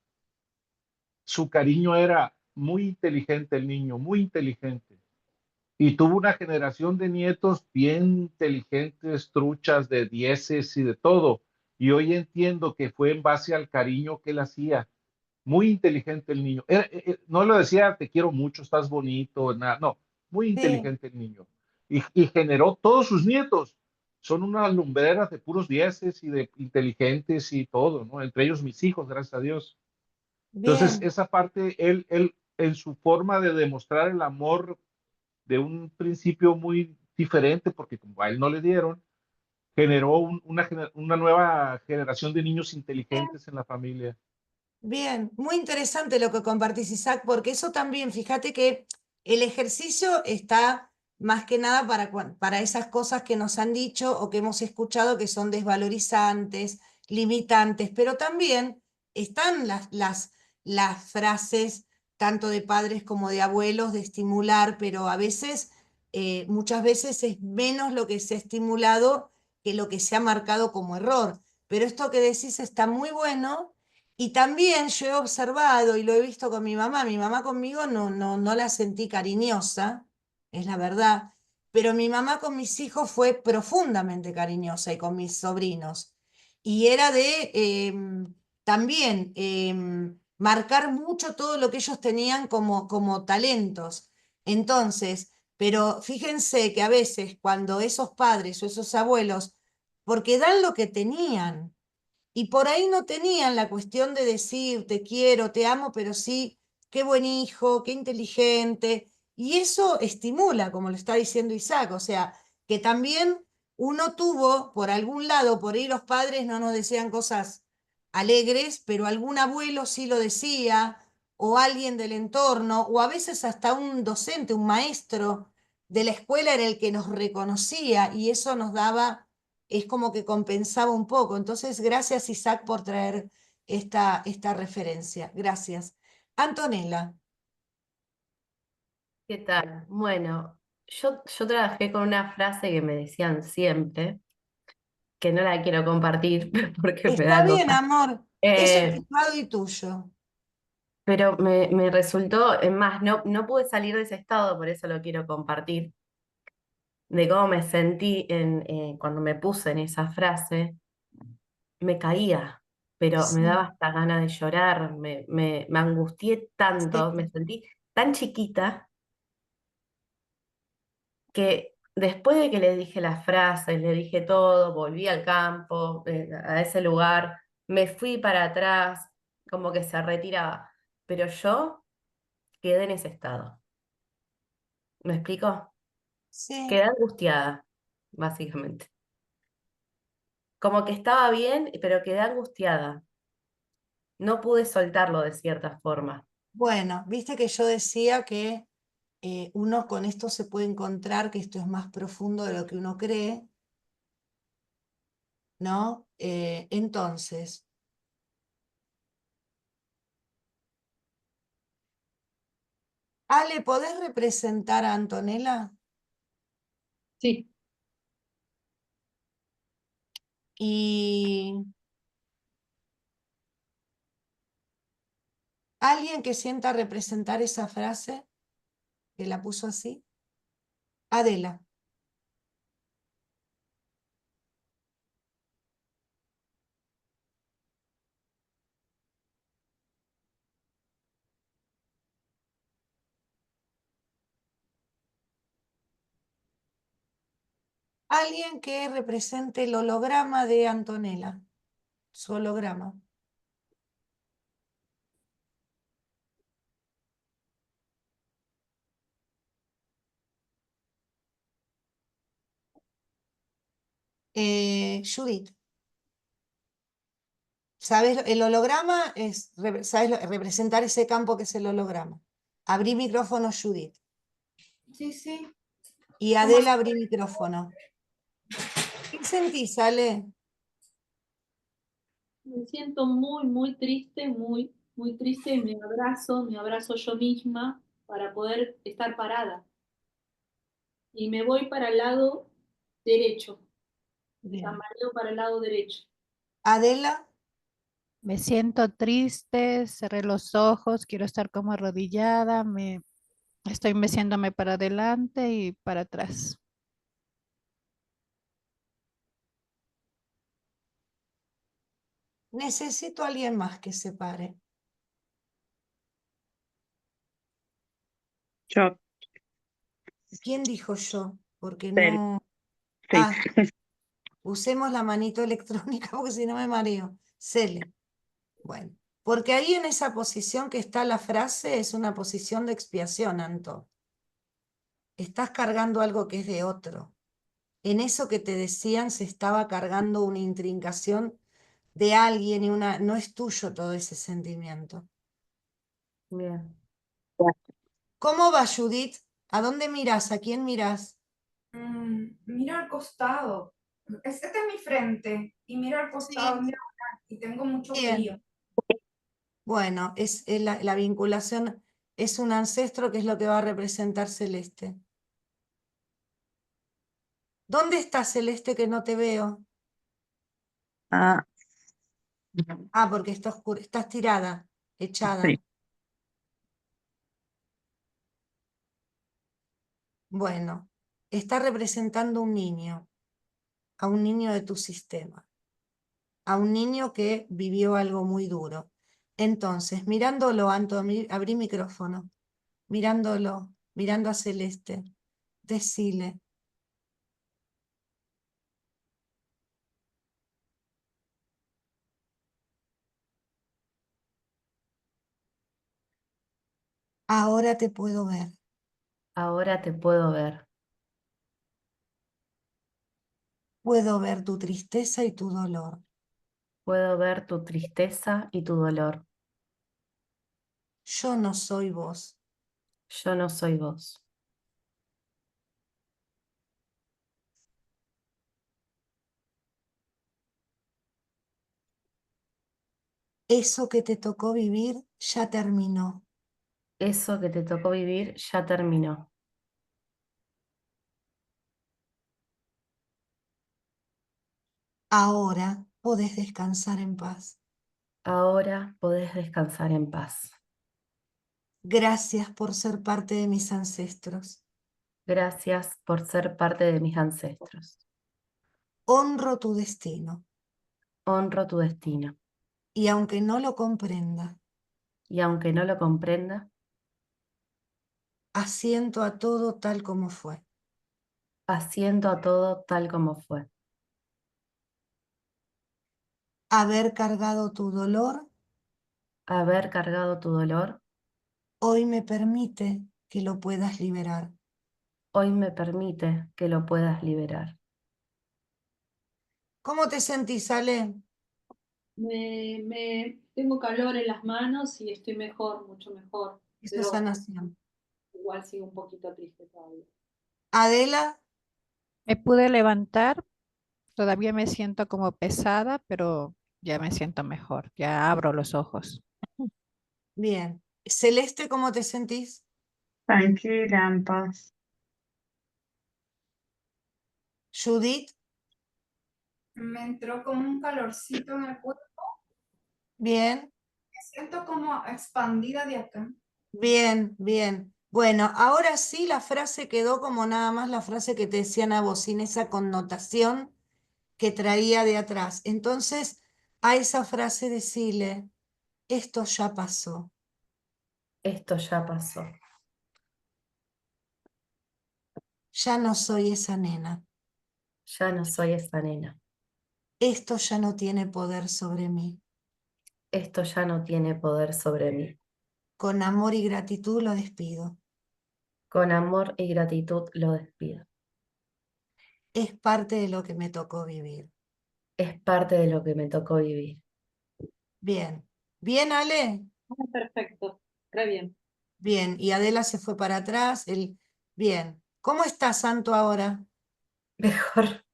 su cariño era muy inteligente el niño, muy inteligente. Y tuvo una generación de nietos bien inteligentes, truchas, de dieces y de todo. Y hoy entiendo que fue en base al cariño que él hacía. Muy inteligente el niño. No le decía, te quiero mucho, estás bonito, nada. No, muy sí, inteligente el niño. Y generó todos sus nietos. Son unas lumbreras de puros dieces y de inteligentes y todo, ¿no? Entre ellos mis hijos, gracias a Dios. Entonces, bien, esa parte, él en su forma de demostrar el amor de un principio muy diferente, porque como a él no le dieron, generó una nueva generación de niños bien, inteligentes en la familia. bien. Muy interesante lo que compartís, Isaac, porque eso también, fíjate que el ejercicio está más que nada para esas cosas que nos han dicho o que hemos escuchado que son desvalorizantes, limitantes, pero también están las frases, tanto de padres como de abuelos, de estimular, pero a veces, muchas veces es menos lo que se ha estimulado que lo que se ha marcado como error. Pero esto que decís está muy bueno Y también yo he observado y lo he visto con mi mamá conmigo no la sentí cariñosa, es la verdad, pero mi mamá con mis hijos fue profundamente cariñosa y con mis sobrinos. Y era de también marcar mucho todo lo que ellos tenían como talentos. Entonces, pero fíjense que a veces cuando esos padres o esos abuelos, porque dan lo que tenían, y por ahí no tenían la cuestión de decir te quiero, te amo, pero sí, qué buen hijo, qué inteligente. Y eso estimula, como lo está diciendo Isaac, o sea, que también uno tuvo, por algún lado, por ahí los padres no nos decían cosas alegres, pero algún abuelo sí lo decía, o alguien del entorno, o a veces hasta un docente, un maestro de la escuela era el que nos reconocía y eso nos daba, es como que compensaba un poco. Entonces, gracias Isaac por traer esta referencia. Gracias. Antonella, ¿Qué tal? Bueno, yo trabajé con una frase que me decían siempre, que no la quiero compartir porque me está da bien, cosa. amor. Eso es privado y tuyo. Pero me resultó, es más, no pude salir de ese estado, por eso lo quiero compartir, de cómo me sentí cuando me puse en esa frase, me caía, pero me Sí, daba hasta ganas de llorar, me angustié tanto, sí, me sentí tan chiquita que después de que le dije las frases, le dije todo, volví al campo, a ese lugar, me fui para atrás, como que se retiraba, pero yo quedé en ese estado. ¿Me explico? sí. Quedé angustiada, básicamente. Como que estaba bien, pero quedé angustiada. No pude soltarlo de cierta forma. Bueno, viste que yo decía que uno con esto se puede encontrar, que esto es más profundo de lo que uno cree, ¿no? Entonces, Ale, ¿podés representar a Antonella? Sí. Y alguien que sienta representar esa frase, que la puso así. Adela. Alguien que represente el holograma de Antonella. Su holograma. Judith. ¿Sabes? El holograma es, ¿sabes? Representar ese campo que es el holograma. Abrí micrófono, Judith. Sí, sí. Y ¿Cómo Adela, abrí micrófono. ¿Qué sentís, Ale? Me siento muy, muy triste, muy, muy triste. Me abrazo yo misma para poder estar parada. Y me voy para el lado derecho, Bien. tambaleo para el lado derecho. Adela, Me siento triste, cerré los ojos, quiero estar como arrodillada, estoy meciéndome para adelante y para atrás. necesito a alguien más que se pare. Yo, ¿Quién dijo yo? Porque Cel, no. sí. Ah, usemos la manito electrónica porque si no me mareo. Cele. Bueno, porque ahí en esa posición que está la frase es una posición de expiación, Anto. Estás cargando algo que es de otro. En eso que te decían se estaba cargando una intrincación de alguien y no es tuyo todo ese sentimiento. Bien. ¿Cómo va, Judith? ¿A dónde miras? ¿A quién miras? Miro al costado. Esta es mi frente y miro al costado Sí, y tengo mucho frío. bien. Bueno, es la vinculación, es un ancestro que es lo que va a representar Celeste. ¿Dónde está Celeste que no te veo? Ah, Ah, porque está oscuro, estás tirada, echada. Sí. Bueno, está representando a un niño de tu sistema, a un niño que vivió algo muy duro. Entonces, mirándolo, Anto, abrí micrófono, mirándolo, mirando a Celeste, decile, ahora te puedo ver, Ahora te puedo ver. puedo ver tu tristeza y tu dolor. Puedo ver tu tristeza y tu dolor. Yo no soy vos. Yo no soy vos. Eso que te tocó vivir ya terminó. Eso que te tocó vivir ya terminó. Ahora podés descansar en paz. Ahora podés descansar en paz. Gracias por ser parte de mis ancestros. Gracias por ser parte de mis ancestros. Honro tu destino. Honro tu destino. Y aunque no lo comprenda, Y aunque no lo comprenda, asiento a todo tal como fue. asiento a todo tal como fue. Haber cargado tu dolor Haber cargado tu dolor hoy me permite que lo puedas liberar. hoy me permite que lo puedas liberar. ¿Cómo te sentís, Ale? Tengo calor en las manos y estoy mejor, mucho mejor, Eso es pero sanación. igual sigo un poquito triste todavía. Adela, Me pude levantar, todavía me siento como pesada, pero ya me siento mejor, ya abro los ojos. bien. Celeste, ¿cómo te sentís? Tranquila, en paz. Judith, Me entró como un calorcito en el cuerpo. bien, Me siento como expandida de acá. bien, bien. Bueno, ahora sí la frase quedó como nada más la frase que te decían a vos, sin esa connotación que traía de atrás. Entonces, a esa frase decirle, esto ya pasó. Esto ya pasó. Ya no soy esa nena. Ya no soy esa nena. Esto ya no tiene poder sobre mí. Esto ya no tiene poder sobre mí. Con amor y gratitud lo despido. Con amor y gratitud lo despido. Es parte de lo que me tocó vivir. Es parte de lo que me tocó vivir. Bien. Bien, Ale. Perfecto, re bien. Bien. Y Adela se fue para atrás. Bien. ¿Cómo estás, Santo, ahora? Mejor.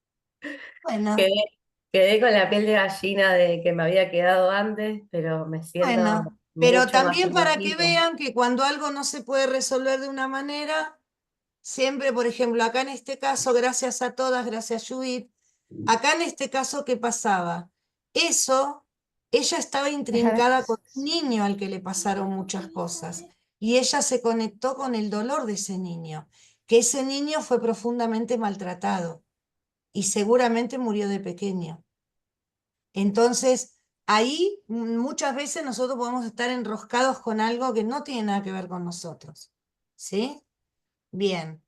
Bueno, Quedé con la piel de gallina de que me había quedado antes, pero me siento bueno. Pero mucho más también para que tranquila. vean que cuando algo no se puede resolver de una manera, siempre, por ejemplo, acá en este caso, gracias a todas, gracias Judith, acá en este caso, ¿qué pasaba? Eso, ella estaba intrincada con un niño al que le pasaron muchas cosas y ella se conectó con el dolor de ese niño, que ese niño fue profundamente maltratado y seguramente murió de pequeño. Entonces, ahí muchas veces nosotros podemos estar enroscados con algo que no tiene nada que ver con nosotros. ¿Sí? Bien.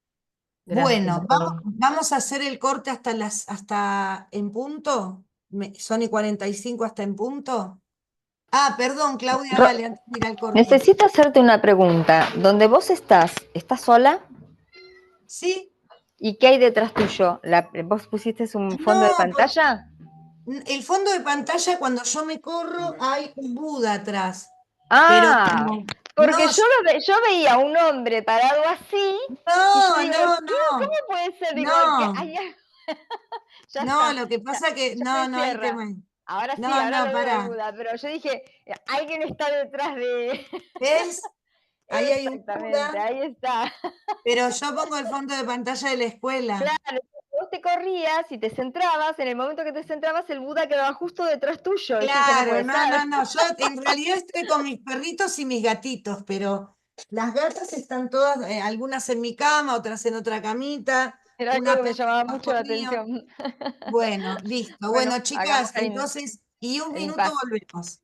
Gracias. Bueno, vamos a hacer el corte hasta en punto. Son y 45 hasta en punto. Ah, perdón, Claudia, dale, antes de ir al corte. Necesito hacerte una pregunta. ¿Dónde vos estás sola? ¿Sí? ¿Y qué hay detrás tuyo? ¿Vos pusiste un fondo de No, pantalla? el fondo de pantalla, cuando yo me corro, hay un Buda atrás. Pero Ah, porque no, yo veía un hombre parado así y yo no, digo, ¿cómo puede ser? Digo, que no. ya No, está, lo que pasa que, ya no, me no hay cierra. tema. Ahora sí, No, ahora no, lo veo el pará. Buda, pero yo dije, alguien está detrás de... ¿Ves? Ahí hay un Exactamente, Buda, ahí está. pero yo pongo el fondo de pantalla de la escuela. Claro, vos te corrías y te centrabas, en el momento que te centrabas, el Buda quedaba justo detrás tuyo. Eso no Claro, puede no, ser. no, no. Yo en realidad estoy con mis perritos y mis gatitos, pero las gatas están todas, algunas en mi cama, otras en otra camita, Era algo una que me perra llamaba mucho abajo la mío. atención. Bueno, listo. Bueno, Bueno, hagamos chicas, entonces, y un el minuto impasse. volvemos.